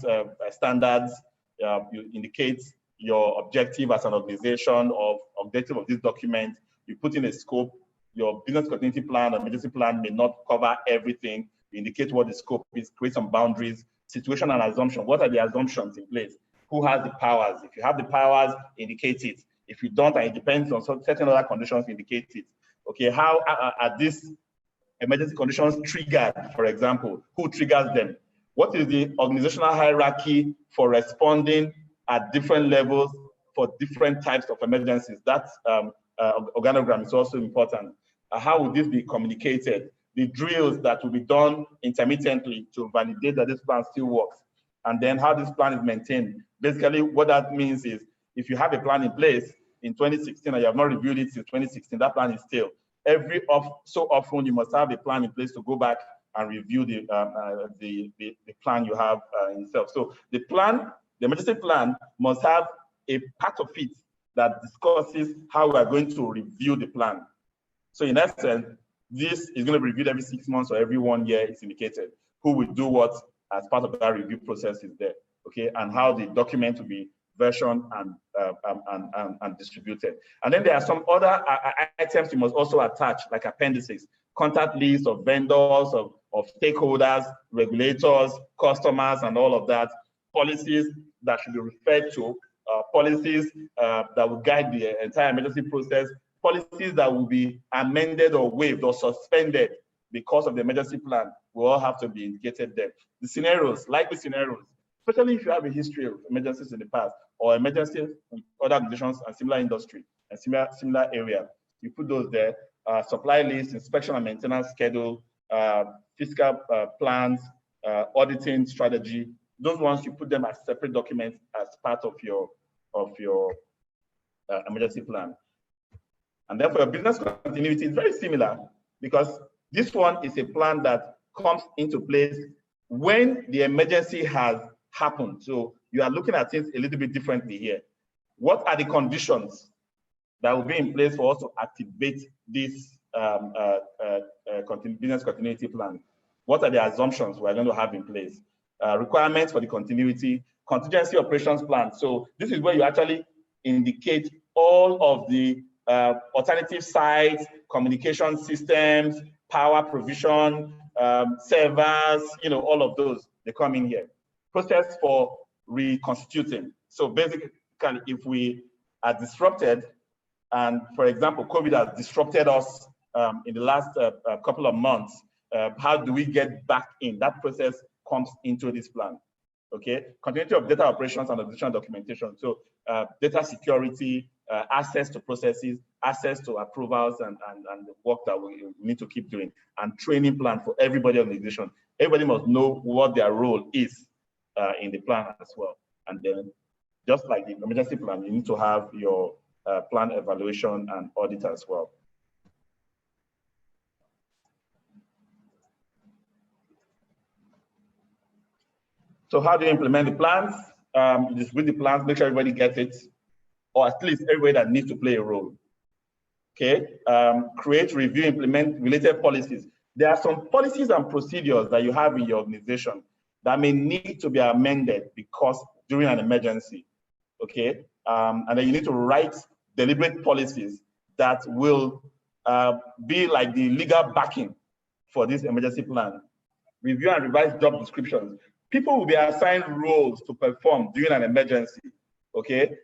standards. You indicate your objective as an organization, of objective of this document. You put in a scope. Your business continuity plan or emergency plan may not cover everything. You indicate what the scope is, create some boundaries, situation and assumption. What are the assumptions in place? Who has the powers? If you have the powers, indicate it. If you don't, and it depends on certain other conditions, indicate it. Okay, how are these emergency conditions triggered, for example? Who triggers them? What is the organizational hierarchy for responding at different levels for different types of emergencies? That organogram is also important. How will this be communicated? The drills that will be done intermittently to validate that this plan still works. And then how this plan is maintained. Basically, what that means is if you have a plan in place in 2016 and you have not reviewed it since 2016, that plan is still. So often you must have a plan in place to go back and review the plan you have in itself. So the plan, the emergency plan, must have a part of it that discusses how we are going to review the plan. So in essence, this is going to be reviewed every 6 months or every 1 year, it's indicated. Who will do what as part of that review process is there, okay? And how the document will be versioned and distributed. And then there are some other items you must also attach, like appendices, contact lists of vendors, of stakeholders, regulators, customers, and all of that, policies that should be referred to, policies that will guide the entire emergency process, policies that will be amended or waived or suspended because of the emergency plan will all have to be indicated there. The scenarios, likely scenarios, especially if you have a history of emergencies in the past or emergencies with other organizations and similar industry and similar area, you put those there. Supply list, inspection and maintenance schedule, fiscal plans, auditing strategy. Those ones you put them as separate documents as part of your emergency plan. And then for your business continuity, it's very similar because this one is a plan that comes into place when the emergency has happened. So you are looking at things a little bit differently here. What are the conditions that will be in place for us to activate this business continuity plan? What are the assumptions we're going to have in place? Requirements for the continuity, contingency operations plan. So this is where you actually indicate all of the alternative sites, communication systems, power provision, servers, all of those, they come in here. Process for reconstituting. So basically, if we are disrupted, and for example, COVID has disrupted us in the last couple of months, how do we get back in? That process comes into this plan, okay? Continuity of data operations and additional documentation. So data security, access to processes, access to approvals and the work that we need to keep doing, and training plan for everybody in the organization. Everybody must know what their role is in the plan as well. And then just like the emergency plan, you need to have your plan evaluation and audit as well. So how do you implement the plans? You just read the plans, make sure everybody gets it, or at least everybody that needs to play a role. Okay, create, review, implement related policies. There are some policies and procedures that you have in your organization that may need to be amended because during an emergency, okay? And then you need to write deliberate policies that will be like the legal backing for this emergency plan. Review and revise job descriptions. People will be assigned roles to perform during an emergency, okay?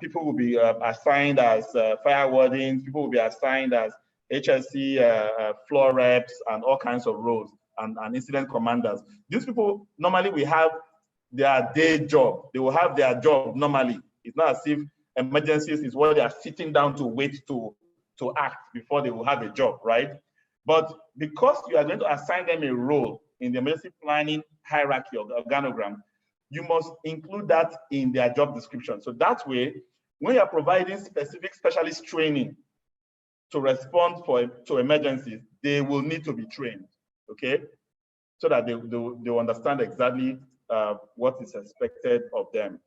People will be assigned as fire wardens, people will be assigned as HSC floor reps and all kinds of roles and incident commanders. These people, normally we have their day job. They will have their job normally. It's not as if emergencies is what they are sitting down to wait to act before they will have a job, right? But because you are going to assign them a role in the emergency planning hierarchy or organogram, you must include that in their job description. So that way, when you're providing specific specialist training to respond to emergencies, they will need to be trained, okay? So that they understand exactly what is expected of them.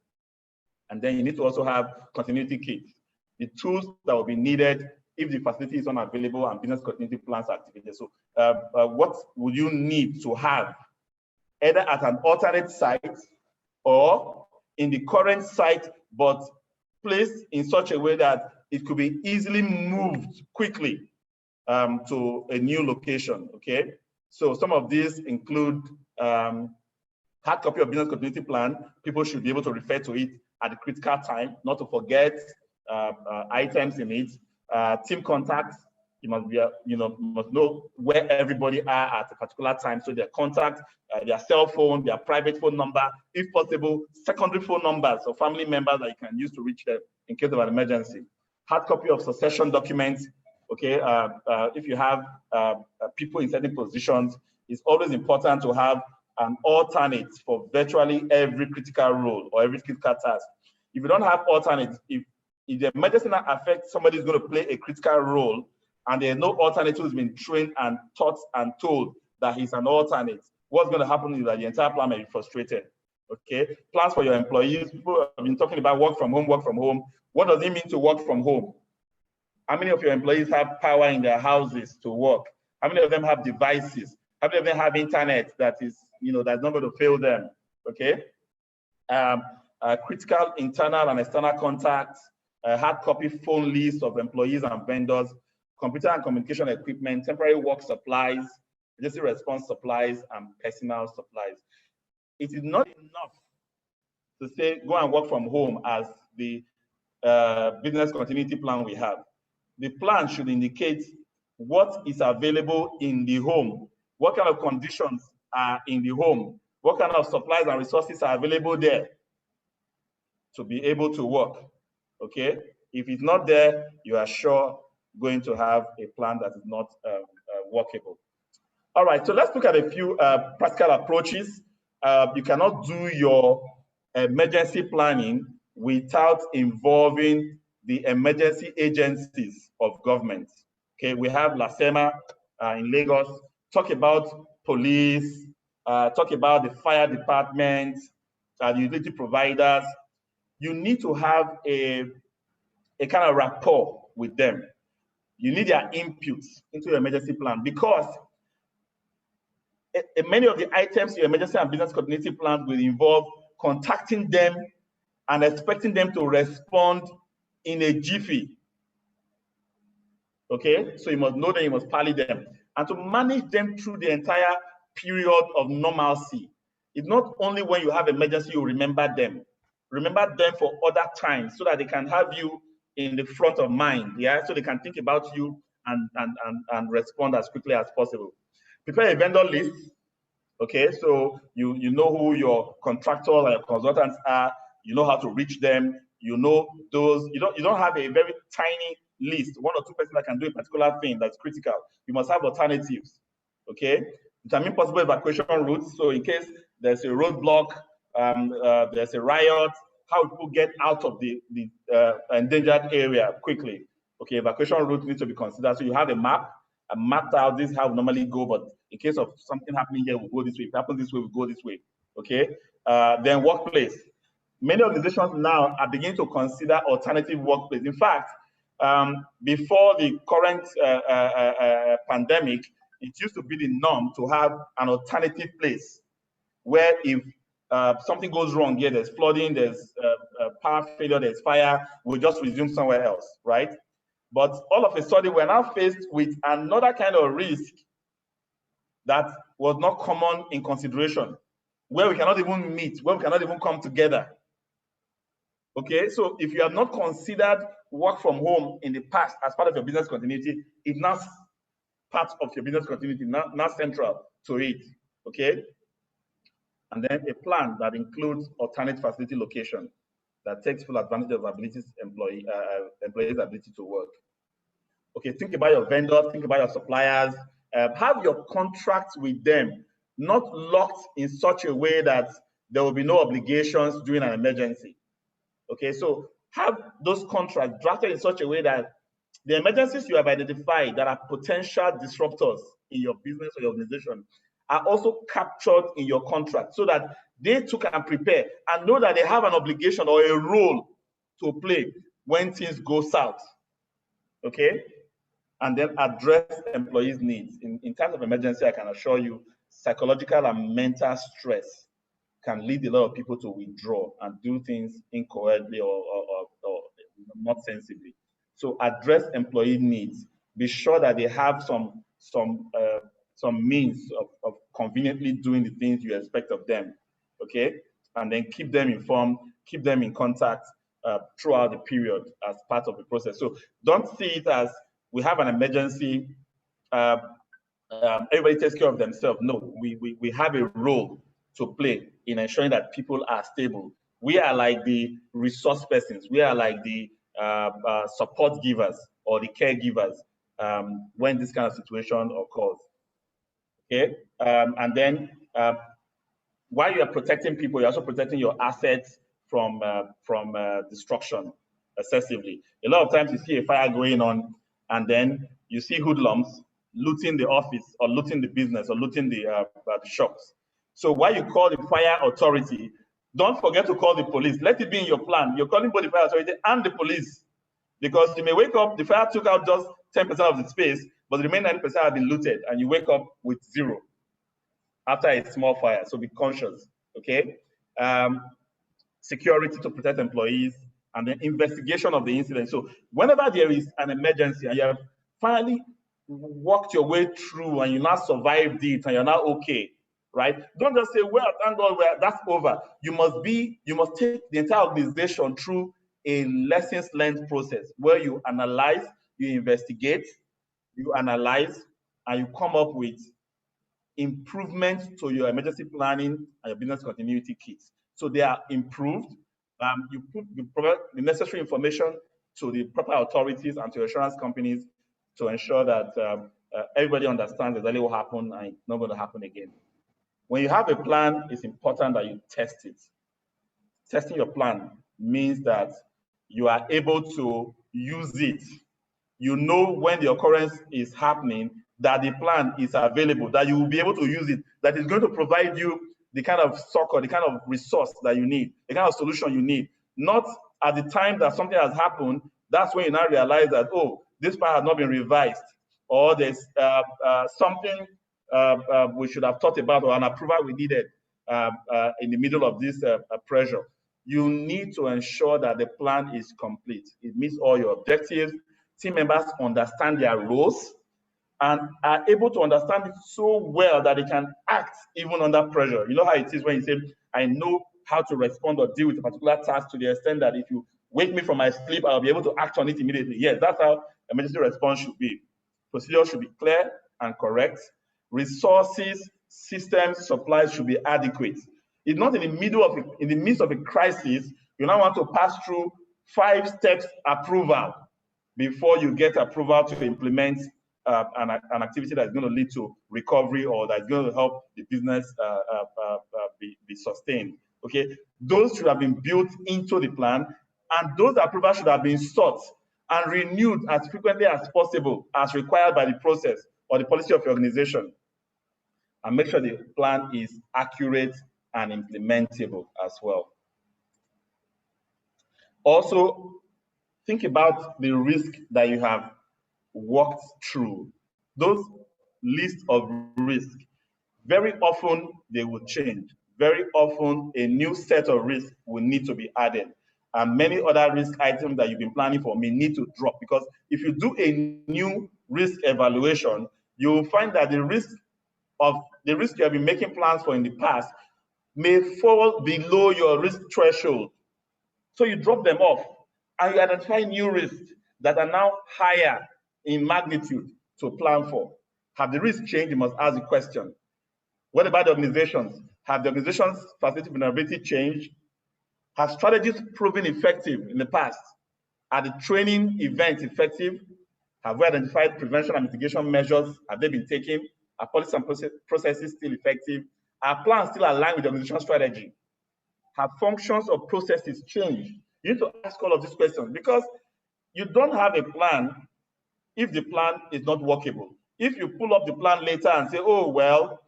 And then you need to also have continuity kits, the tools that will be needed if the facility is unavailable and business continuity plans are activated. So what would you need to have either at an alternate site or in the current site, but placed in such a way that it could be easily moved quickly to a new location, okay? So some of these include hard copy of business continuity plan. People should be able to refer to it at the critical time, not to forget items in it. Team contacts, you must be, must know where everybody are at a particular time. So their contact, their cell phone, their private phone number, if possible, secondary phone numbers or family members that you can use to reach them in case of an emergency. Hard copy of succession documents. Okay, if you have people in certain positions, it's always important to have an alternate for virtually every critical role or every critical task. If you don't have alternates, if the emergency affects somebody who's going to play a critical role and there's no alternate who's been trained and taught and told that he's an alternate, what's going to happen is that the entire plan may be frustrated. Okay, plans for your employees. People have been talking about work from home, work from home. What does it mean to work from home? How many of your employees have power in their houses to work? How many of them have devices? How many of them have internet that is, that's not going to fail them? Okay. Critical internal and external contacts, hard copy phone lists of employees and vendors, computer and communication equipment, temporary work supplies, emergency response supplies, and personal supplies. It is not enough to say go and work from home as the business continuity plan we have. The plan should indicate what is available in the home, what kind of conditions are in the home, what kind of supplies and resources are available there to be able to work, okay? If it's not there, you are sure going to have a plan that is not workable. All right, so let's look at a few practical approaches. You cannot do your emergency planning without involving the emergency agencies of government. Okay, we have LASEMA in Lagos, talk about police, talk about the fire department, the utility providers. You need to have a kind of rapport with them. You need their inputs into your emergency plan, because many of the items your emergency and business continuity plan will involve contacting them and expecting them to respond in a jiffy. Okay, so you must know them, you must parley them, and to manage them through the entire period of normalcy. It's not only when you have emergency you remember them. Remember them for other times so that they can have you in the front of mind, yeah, so they can think about you and respond as quickly as possible. Prepare a vendor list. Okay, so you know who your contractors and your consultants are, you know how to reach them, you know those, you don't have a very tiny list, one or two persons that can do a particular thing that's critical. You must have alternatives. Okay, determine possible evacuation routes. So in case there's a roadblock, there's a riot, how people get out of the endangered area quickly. Okay, evacuation routes need to be considered. So you have a map, and mapped out, this is how we normally go, but in case of something happening here, we'll go this way. If it happens this way, we'll go this way. Okay. Then workplace. Many organizations now are beginning to consider alternative workplace. In fact, before the current pandemic, it used to be the norm to have an alternative place where if something goes wrong here, there's flooding, there's power failure, there's fire, we'll just resume somewhere else, right? But all of a sudden, we're now faced with another kind of risk that was not common in consideration, where we cannot even meet, where we cannot even come together. Okay, so if you have not considered work from home in the past as part of your business continuity, it's now part of your business continuity, not central to it. Okay, and then a plan that includes alternate facility location that takes full advantage of employees' ability to work. Okay, think about your vendors, think about your suppliers, have your contracts with them not locked in such a way that there will be no obligations during an emergency. Okay, so have those contracts drafted in such a way that the emergencies you have identified that are potential disruptors in your business or your organization are also captured in your contract, so that they too can prepare and know that they have an obligation or a role to play when things go south. Okay, and then address employees' needs. In times of emergency, I can assure you, psychological and mental stress can lead a lot of people to withdraw and do things incoherently or not sensibly. So address employee needs. Be sure that they have some means of conveniently doing the things you expect of them. Okay, and then keep them informed, keep them in contact throughout the period as part of the process. So don't see it as we have an emergency, everybody takes care of themselves. No, we have a role to play in ensuring that people are stable. We are like the resource persons. We are like the support givers or the caregivers when this kind of situation occurs. Okay, and then while you are protecting people, you're also protecting your assets from destruction excessively. A lot of times you see a fire going on, and then you see hoodlums looting the office or looting the business or looting the shops. So while you call the fire authority, Don't forget to call the police. Let it be in your plan. You're calling both the fire authority and the police, because you may wake up, the fire took out just 10% of the space, but the remaining 90% have been looted, and you wake up with zero after a small fire. So be conscious, okay? Security to protect employees, and then investigation of the incident. So whenever there is an emergency and you have finally walked your way through and you now survived it and you're now okay, right? Don't just say, well, thank God, that's over. You must take the entire organization through a lessons learned process where you analyze, you investigate, you analyze, and you come up with improvements to your emergency planning and your business continuity kits. So they are improved. You provide the necessary information to the proper authorities and to insurance companies to ensure that everybody understands exactly what happened and it's not going to happen again. When you have a plan, it's important that you test it. Testing your plan means that you are able to use it. You know when the occurrence is happening, that the plan is available, that you will be able to use it, that is going to provide you the kind of succor, the kind of resource that you need, the kind of solution you need. Not at the time that something has happened, that's when you now realize that, oh, this plan has not been revised, or there's something we should have thought about, or an approval we needed in the middle of this pressure. You need to ensure that the plan is complete. It meets all your objectives. Team members understand their roles and are able to understand it so well that they can act even under pressure. You know how it is when you say, I know how to respond or deal with a particular task to the extent that if you wake me from my sleep, I'll be able to act on it immediately. Yes, that's how emergency response should be. Procedures should be clear and correct. Resources, systems, supplies should be adequate. It's not in the midst of a crisis, you now want to pass through 5 steps approval before you get approval to implement an activity that's going to lead to recovery or that's going to help the business be sustained. Okay, those should have been built into the plan, and those approvals should have been sought and renewed as frequently as possible as required by the process or the policy of your organization. And make sure the plan is accurate and implementable as well. Also, think about the risk that you have walked through. Those lists of risks, very often they will change. Very often a new set of risks will need to be added. And many other risk items that you've been planning for may need to drop, because if you do a new risk evaluation, you'll find that the risk you have been making plans for in the past may fall below your risk threshold. So you drop them off and you identify new risks that are now higher in magnitude to plan for. Have the risks changed? You must ask the question. What about the organizations? Have the organization's facility vulnerability changed? Have strategies proven effective in the past? Are the training events effective? Have we identified prevention and mitigation measures? Have they been taken? Are policies and processes still effective? Are plans still aligned with the organizational strategy? Have functions or processes changed? You need to ask all of these questions, because you don't have a plan if the plan is not workable. If you pull up the plan later and say, oh, well,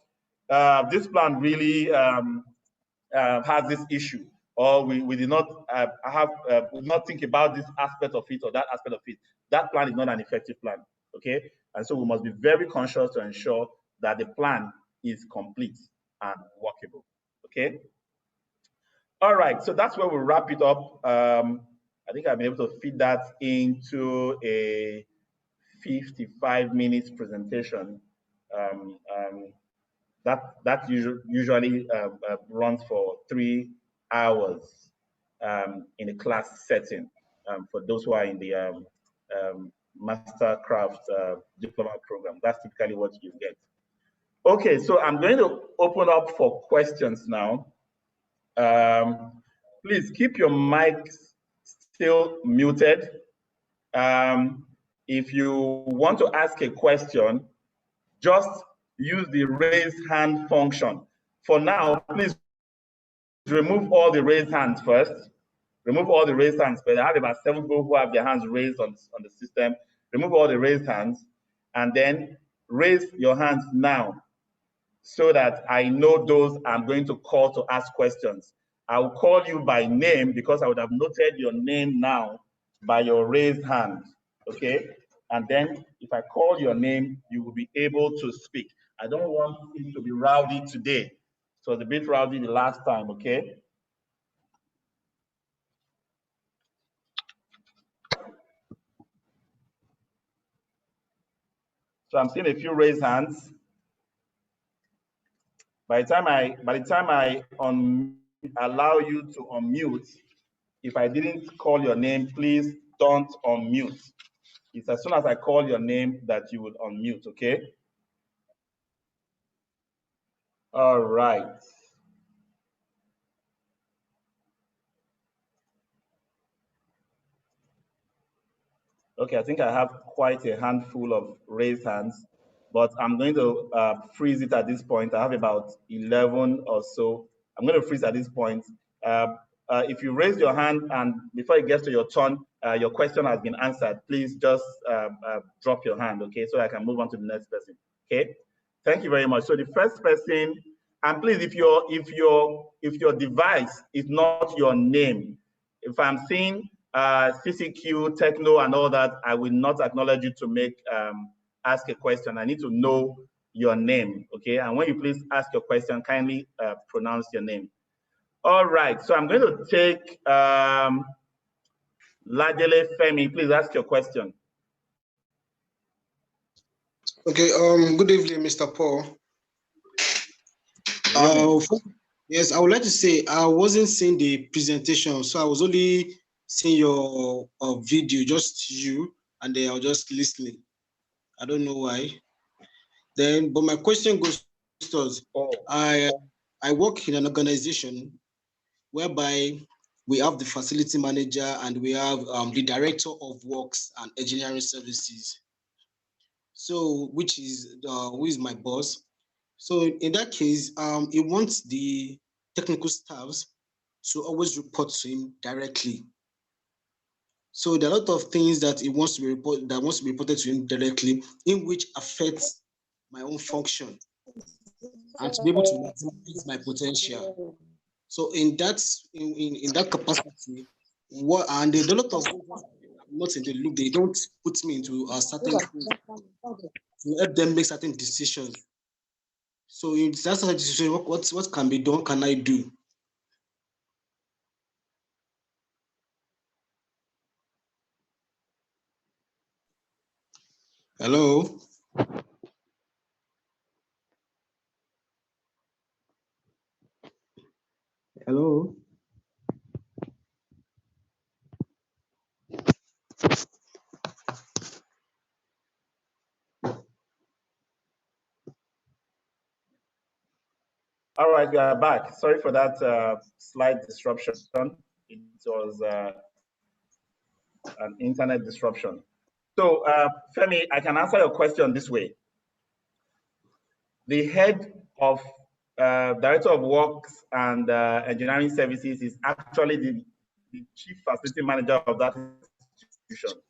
this plan really has this issue, or we did not we did not think about this aspect of it or that aspect of it, that plan is not an effective plan, okay? And so we must be very conscious to ensure that the plan is complete and workable, okay? All right, so that's where we'll wrap it up. I think I'll be able to fit that into a 55 minutes presentation. That usually runs for 3 hours in a class setting for those who are in the Mastercraft diploma program. That's typically what you get. Okay, so I'm going to open up for questions now. Please keep your mics still muted. If you want to ask a question, just use the raise hand function. For now, please remove all the raised hands first. Remove all the raised hands first. I have about 7 people who have their hands raised on the system. Remove all the raised hands, and then raise your hands now so that I know those I'm going to call to ask questions. I'll call you by name because I would have noted your name now by your raised hand, okay? And then if I call your name, you will be able to speak. I don't want it to be rowdy today. So it's a bit rowdy the last time, okay? So I'm seeing a few raised hands. By the time I allow you to unmute, if I didn't call your name, please don't unmute. It's as soon as I call your name that you would unmute, okay? All right. Okay, I think I have quite a handful of raised hands, but I'm going to freeze it at this point. I have about 11 or so. I'm going to freeze at this point. If you raise your hand and before it gets to your turn, your question has been answered, please just drop your hand, okay, so I can move on to the next person, okay? Thank you very much. So the first person, and please, if your device is not your name, if I'm seeing CCQ, Techno, and all that, I will not acknowledge you to ask a question. I need to know your name, okay? And when you please ask your question, kindly pronounce your name. All right, so I'm going to take Ladele Femi. Please ask your question. Okay. Good evening, Mr. Paul. Yes, I would like to say I wasn't seeing the presentation, so I was only seeing your video, just you, and then I was just listening. I don't know why. But my question goes to I work in an organization whereby we have the facility manager and we have the director of works and engineering services. So, who is my boss? So in that case, he wants the technical staffs to always report to him directly. So there are a lot of things that he wants to be reported to him directly, in which affects my own function and to be able to maximize my potential. So in that capacity, and there's a lot of not in the loop, they don't put me into a certain things to help them make certain decisions. So in that decision, what can be done? Can I do? Hello. Hello. All right, we are back. Sorry for that slight disruption. It was an internet disruption. So, Femi, I can answer your question this way. The head of Director of Works and Engineering Services is actually the Chief Facility Manager of that institution.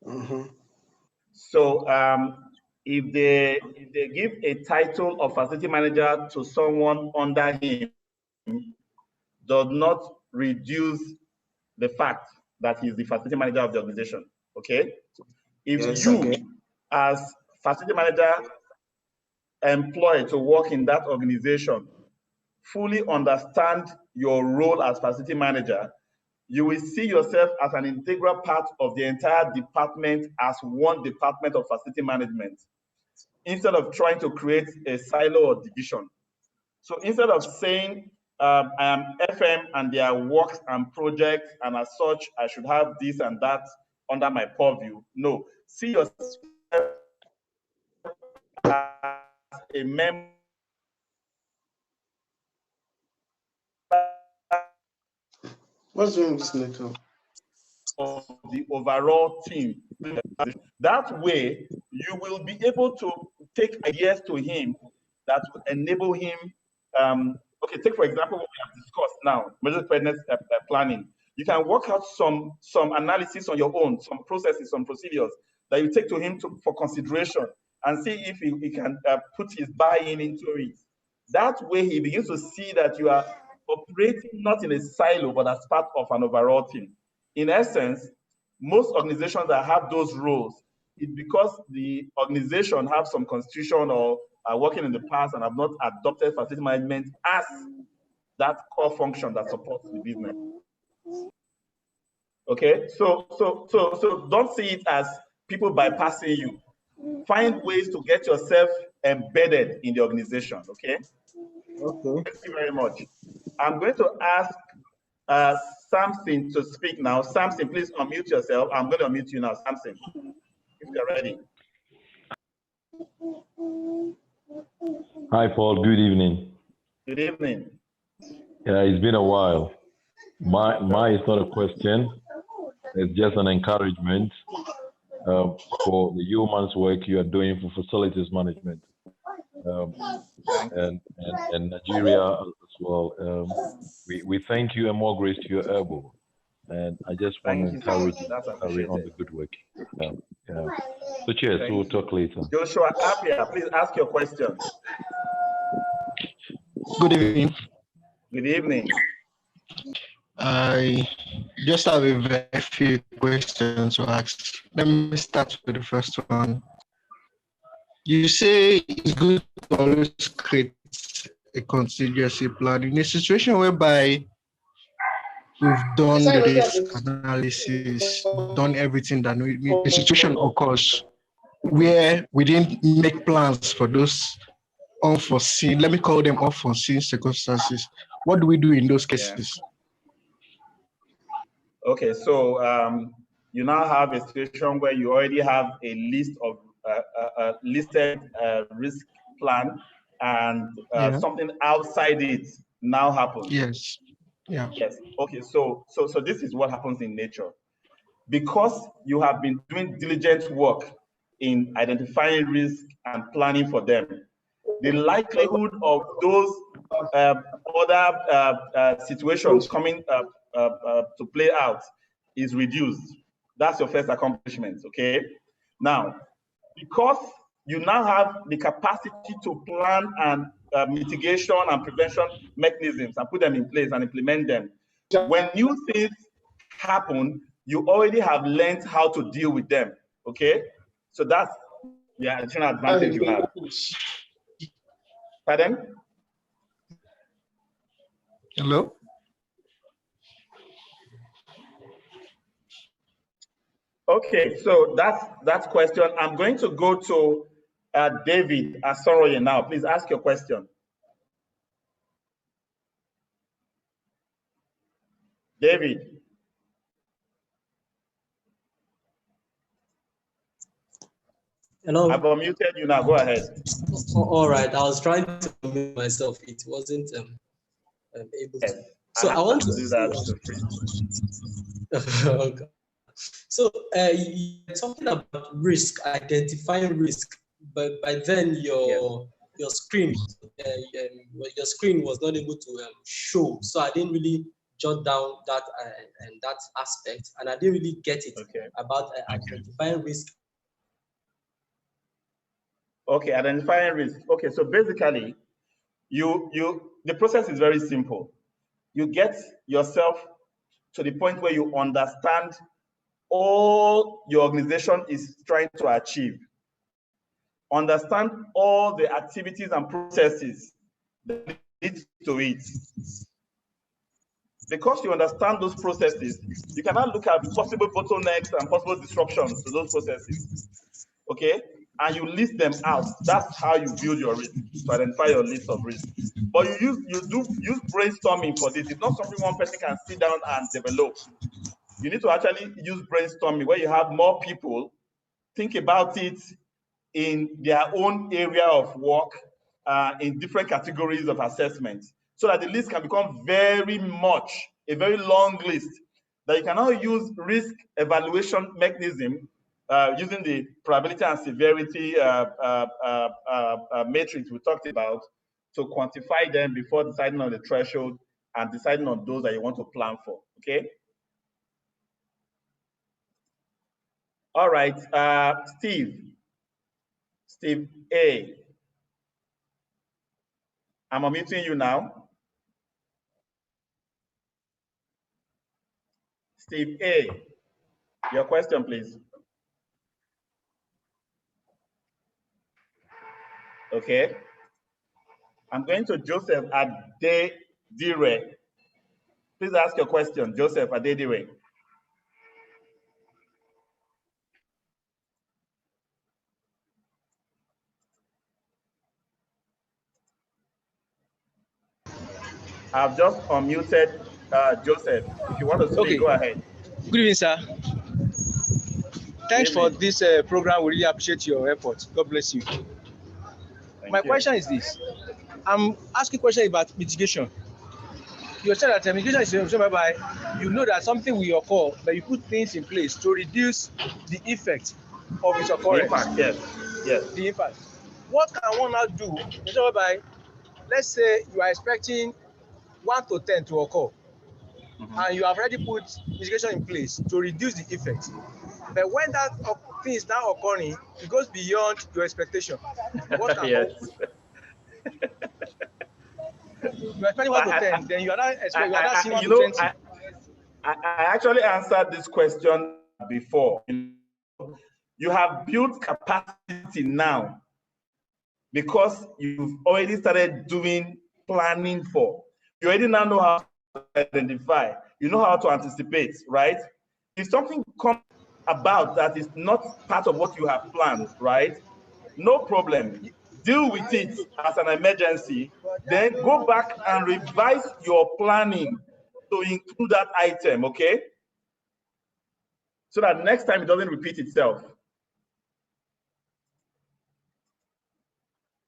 Mm-hmm. So if they give a title of Facility Manager to someone under him, does not reduce the fact that he's the Facility Manager of the organization, okay? If Yes, you, okay, as Facility Manager employed to work in that organization, fully understand your role as Facility Manager, you will see yourself as an integral part of the entire department as one department of facility management, instead of trying to create a silo or division. So instead of saying, I am FM and there are works and projects, and as such, I should have this and that under my purview. No, see yourself as a member what's wrong with this network? of the overall team. That way, you will be able to take ideas to him that will enable him. Okay, take for example what we have discussed now, measure preparedness planning. You can work out some analysis on your own, some processes, some procedures that you take to him for consideration and see if he can put his buy-in into it. That way, he begins to see that you are operating not in a silo, but as part of an overall team. In essence, most organizations that have those roles, it's because the organization have some constitution or are working in the past and have not adopted facility management as that core function that supports the business. Okay, so don't see it as people bypassing you. Find ways to get yourself embedded in the organization. Okay. Okay. Thank you very much. I'm going to ask Samson to speak now. Samson, please unmute yourself. I'm going to unmute you now, Samson, if you're ready. Hi, Paul. Good evening. Good evening. Yeah, it's been a while. My is not a question. It's just an encouragement for the yeoman's work you are doing for facilities management and Nigeria as well. We thank you and more grace to your elbow. And I just want to encourage you to carry on the good work. Yeah. So cheers. We'll talk later. Joshua Apia, please ask your question. Good evening. Good evening. I just have a very few questions to ask. Let me start with the first one. You say it's good to always create a contingency plan in a situation whereby we've done the risk analysis, done everything that the situation occurs where we didn't make plans for those unforeseen, let me call them unforeseen circumstances. What do we do in those cases? Yeah. Okay, so you now have a situation where you already have a list of listed risk plan, and something outside it now happens. Yes. Yeah. Yes. Okay. So this is what happens in nature, because you have been doing diligent work in identifying risk and planning for them. The likelihood of those other situations coming to play out is reduced. That's your first accomplishment, okay? Now, because you now have the capacity to plan and mitigation and prevention mechanisms and put them in place and implement them, when new things happen, you already have learned how to deal with them, okay? So that's the additional advantage you have. Pardon? Hello? Okay, so that's question. I'm going to go to David Asoroye now. Please ask your question. David. Hello. I've unmuted you now. Go ahead. All right. I was trying to unmute myself. It wasn't able to. So I want to do that. Okay. So you're talking about risk, identifying risk, but by then your screen was not able to show. So I didn't really jot down that and that aspect, and I didn't really get it about identifying risk. Okay, identifying risk. Okay, so basically, the process is very simple. You get yourself to the point where you understand all your organization is trying to achieve. Understand all the activities and processes that lead to it. Because you understand those processes, you can now look at possible bottlenecks and possible disruptions to those processes. Okay? And you list them out. That's how you build your risk, to identify your list of risks. But you do use brainstorming for this. It's not something one person can sit down and develop. You need to actually use brainstorming where you have more people think about it in their own area of work, in different categories of assessment, so that the list can become very much a very long list that you can now use risk evaluation mechanism using the probability and severity matrix we talked about to quantify them before deciding on the threshold and deciding on those that you want to plan for, okay? All right, Steve A. I'm unmuting you now. Steve A, your question, please. Okay. I'm going to Joseph Adedire. Please ask your question, Joseph Adedire. I've just unmuted Joseph. If you want to speak, go ahead. Good evening, sir. Thanks for this program. We really appreciate your effort. God bless you. My question is this. I'm asking a question about mitigation. You said that mitigation is whereby you know that something will occur, but you put things in place to reduce the effect of its occurrence. The impact, yes. Yes. The impact. What can one now do? Whereby, let's say you are expecting 1 to 10 to occur, and you have already put mitigation in place to reduce the effect. But when that thing is now occurring, it goes beyond your expectation. What can yes. You are expecting 1 to 10, then you are not expecting. You are not seeing 1 to 20. I actually answered this question before. You have built capacity now because you've already started doing planning for. You already now know how to identify. You know how to anticipate, right? If something comes about that is not part of what you have planned, right? No problem. Deal with it as an emergency. Then go back and revise your planning to include that item, okay? So that next time it doesn't repeat itself.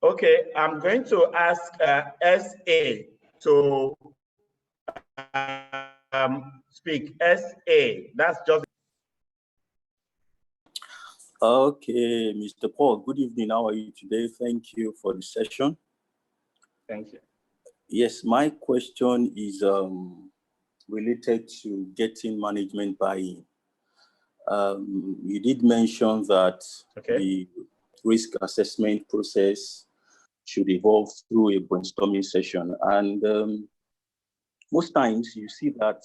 Okay, I'm going to ask SA to speak. SA, that's just. Okay, Mr. Paul, good evening. How are you today? Thank you for the session. Thank you. Yes, my question is related to getting management buy-in. You did mention that the risk assessment process should evolve through a brainstorming session. And most times you see that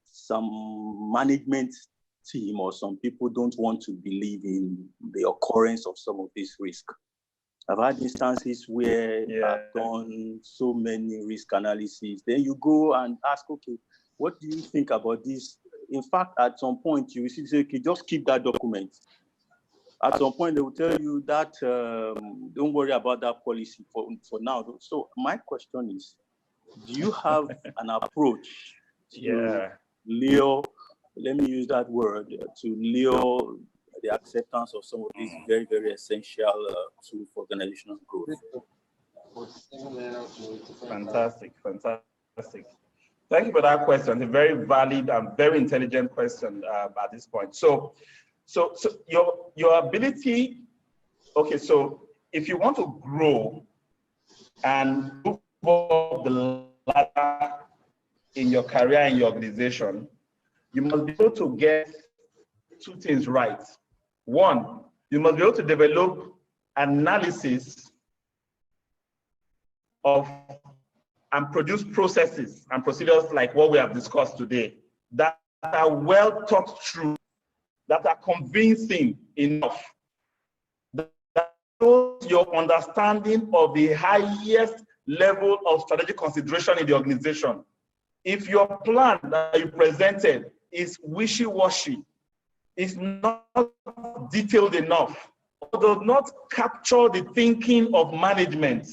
some management team or some people don't want to believe in the occurrence of some of these risks. I've had instances where I've done so many risk analyses. Then you go and ask, okay, what do you think about this? In fact, at some point you will say, okay, just keep that document. At some point they will tell you that don't worry about that policy for now. So my question is, do you have an approach to lure, let me use that word, to lure the acceptance of some of these very, very essential tools for organizational growth? Fantastic, fantastic. Thank you for that question. It's a very valid and very intelligent question at this point. So your ability, okay, so if you want to grow and move up the ladder in your career, in your organization, you must be able to get two things right. One, you must be able to develop analysis of and produce processes and procedures like what we have discussed today that are well thought through, that are convincing enough, that shows your understanding of the highest level of strategic consideration in the organization. If your plan that you presented is wishy-washy, is not detailed enough, or does not capture the thinking of management,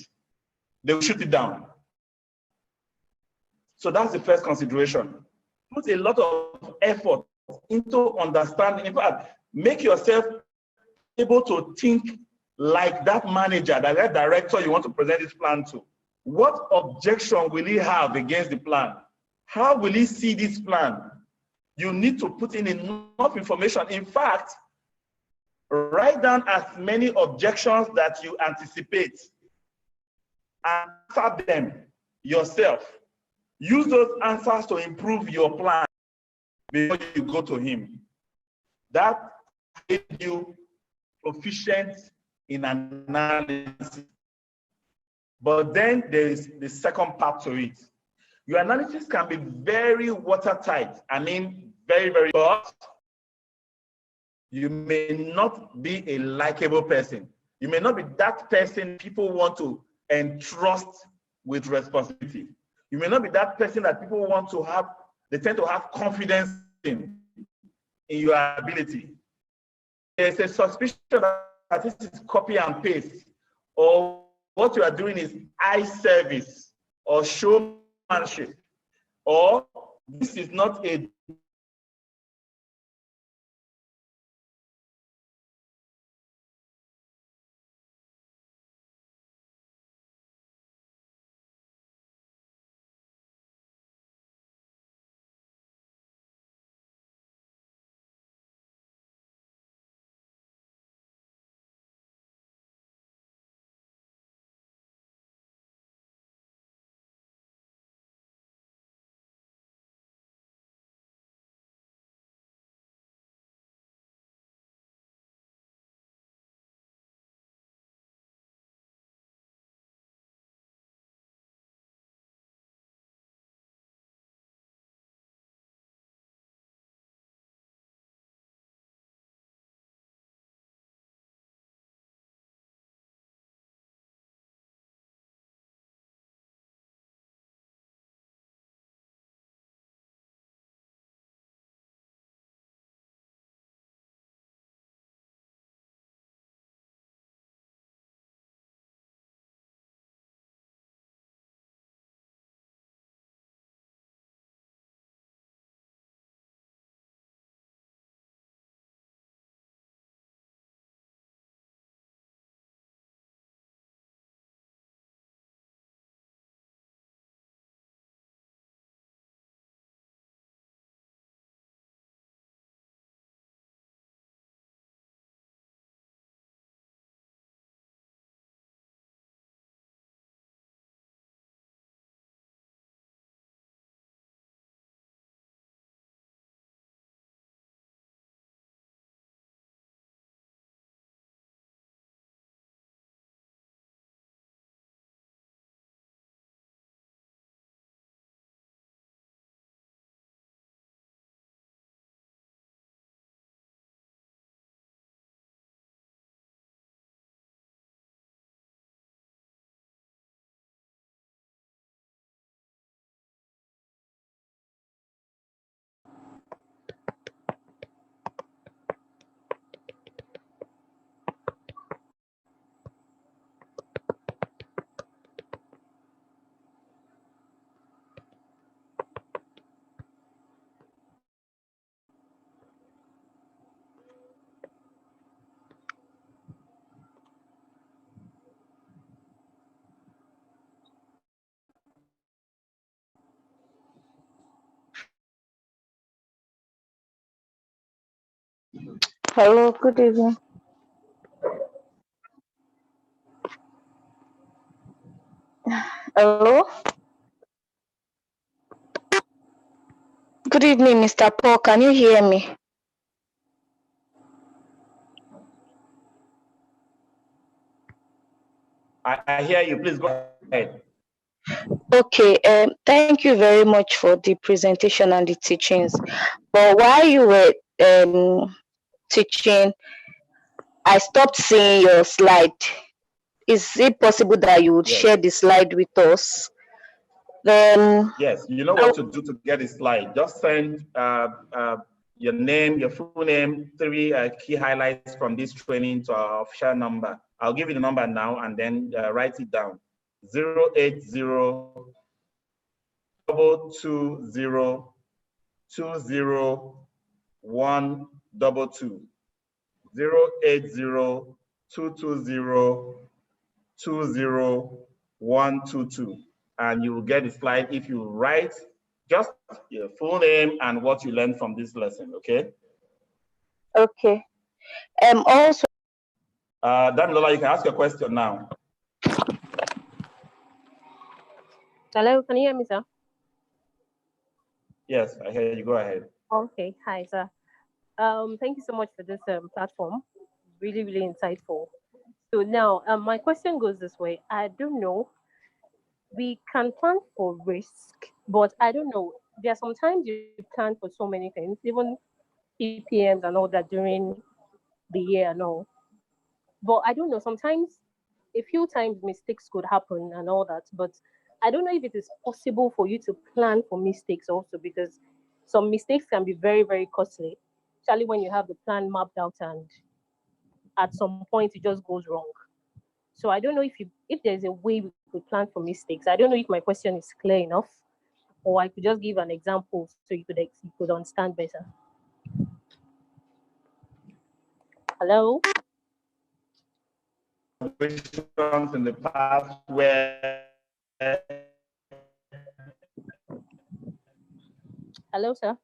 they will shoot it down. So that's the first consideration. Put a lot of effort into understanding. In fact, make yourself able to think like that manager, that director you want to present this plan to. What objection will he have against the plan? How will he see this plan? You need to put in enough information. In fact, write down as many objections that you anticipate and answer them yourself. Use those answers to improve your plan before you go to him. That makes you proficient in analysis. But then there is the second part to it. Your analysis can be very watertight. I mean, very, very, but you may not be a likable person. You may not be that person people want to entrust with responsibility. You may not be that person that people want to have, they tend to have confidence in your ability. There's a suspicion that this is copy and paste, or what you are doing is eye service or showmanship, or this is not a Hello, good evening. Hello, good evening, Mr. Paul. Can you hear me? I hear you. Please go ahead. Okay, thank you very much for the presentation and the teachings. But while you were teaching, I stopped seeing your slide. Is it possible that you would share the slide with us? Then yes, you know what to do to get a slide. Just send your name, your full name, 3 key highlights from this training to our official number. I'll give you the number now and then write it down. 080 220 20122. 080 220 20122. And you will get the slide if you write just your full name and what you learned from this lesson, okay? okay. Also, Damilola, you can ask your question now. Hello, can you hear me, sir? Yes, I hear you. Go ahead. Okay, hi, sir. Thank you so much for this platform. Really, really insightful. So now, my question goes this way. I don't know. We can plan for risk, But I don't know. There are sometimes you plan for so many things, even PPMs and all that during the year and all. But I don't know. Sometimes, a few times mistakes could happen and all that. But I don't know if it is possible for you to plan for mistakes also, because some mistakes can be very, very costly, especially when you have the plan mapped out and at some point it just goes wrong. So I don't know if there's a way we could plan for mistakes. I don't know if my question is clear enough, or I could just give an example so you could understand better. Hello. Situations in the past where Hello, sir.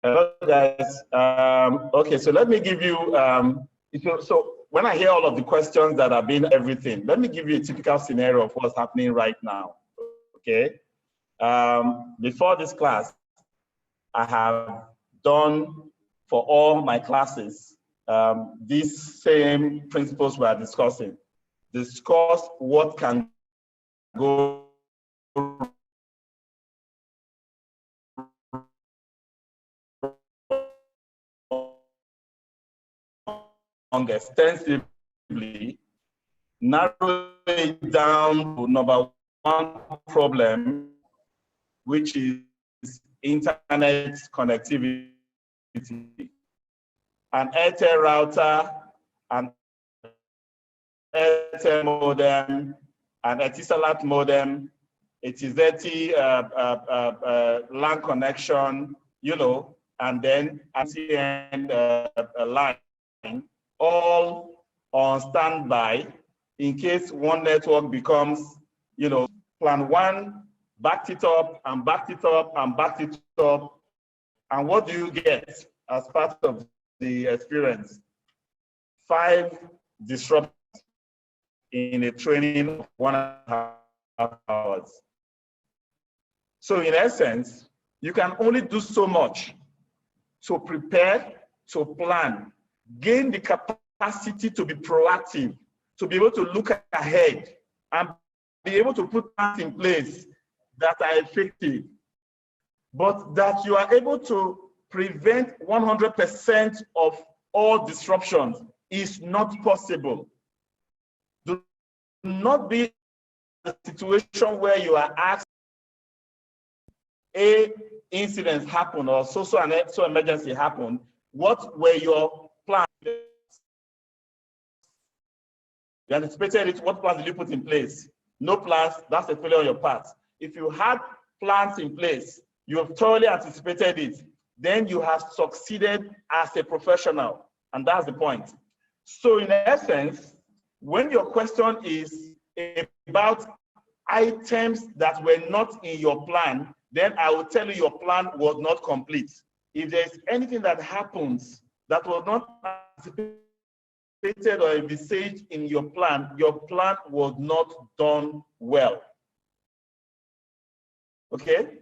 Hello, guys. Okay, so let me give you, so when I hear all of the questions that have been everything, let me give you a typical scenario of what's happening right now, okay? Before this class, I have done for all my classes, these same principles we are discussing. Discuss what can go wrong extensively, narrow it down to number one problem, which is internet connectivity. An Airtel router, an Airtel modem, an Etisalat modem, a TZT LAN connection, you know, and then a line, all on standby in case one network becomes, you know, plan one, backed it up and backed it up and backed it up. And what do you get as part of the experience? 5 disruptions in a training of 1.5 hours. So in essence, you can only do so much to prepare, to plan, gain the capacity to be proactive, to be able to look ahead and be able to put plans in place that are effective, but that you are able to prevent 100% of all disruptions is not possible. Do not be in a situation where you are asked a incident happened or so emergency happened. What were your plans? You anticipated it. What plans did you put in place? No plans, that's a failure on your part. If you had plans in place, you have thoroughly anticipated it, then you have succeeded as a professional. And that's the point. So in essence, when your question is about items that were not in your plan, then I will tell you your plan was not complete. If there's anything that happens that was not anticipated or envisaged in your plan was not done well. Okay?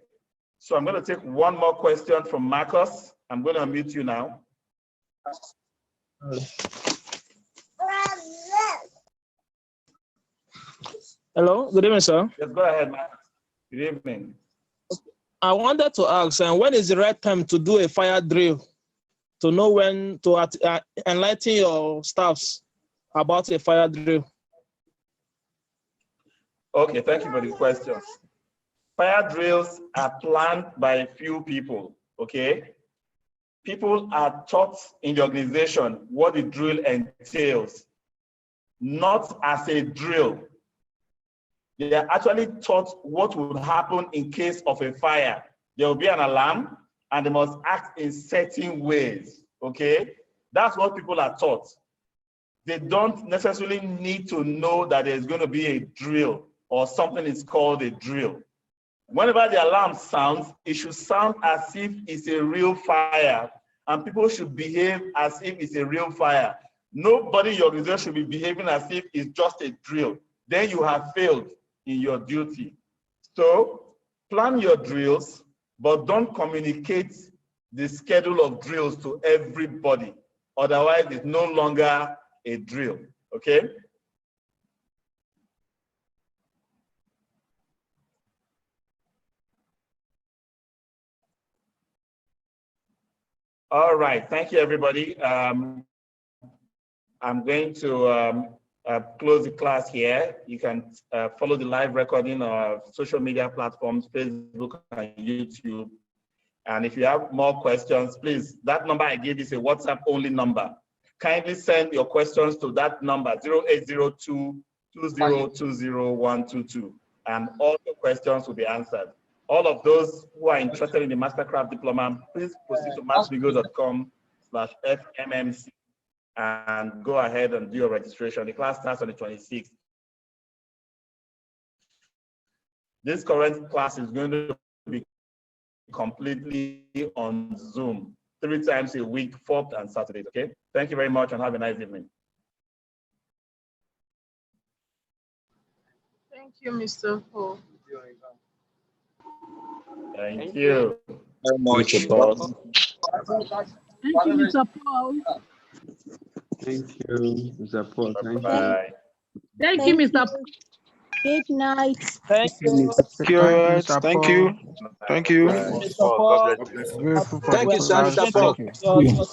So I'm going to take one more question from Marcus. I'm going to unmute you now. Hello, good evening, sir. Yes, go ahead, Marcus. Good evening. I wanted to ask, when is the right time to do a fire drill to know when to enlighten your staffs about a fire drill? Okay, thank you for the question. Fire drills are planned by a few people, okay? People are taught in the organization what the drill entails, not as a drill. They are actually taught what would happen in case of a fire. There will be an alarm and they must act in certain ways, okay? That's what people are taught. They don't necessarily need to know that there's going to be a drill or something is called a drill. Whenever the alarm sounds, it should sound as if it's a real fire, and people should behave as if it's a real fire. Nobody in your organization should be behaving as if it's just a drill. Then you have failed in your duty. So plan your drills, but don't communicate the schedule of drills to everybody. Otherwise, it's no longer a drill, okay? All right, thank you, everybody. I'm going to close the class here. You can follow the live recording on our social media platforms, Facebook and YouTube. And if you have more questions, please, that number I gave is a WhatsApp only number. Kindly send your questions to that number, 0802-2020-122, and all your questions will be answered. All of those who are interested in the Mastercraft Diploma, please proceed to maxmigold.com/FMMC and go ahead and do your registration. The class starts on the 26th. This current class is going to be completely on Zoom 3 times a week, 4th and Saturdays, okay? Thank you very much and have a nice evening. Thank you, Mr. Paul. Thank you. Very much. Thank you, Mr. Paul. Thank you, Mr. Paul. Thank you. Bye. Thank you, Mr. Paul. Good night. Thank you. Thank you, Mr. Thank Paul. you. Thank you. Mr. Paul. Grateful for Thank the you, sir, Mr. class. Paul. Thank you.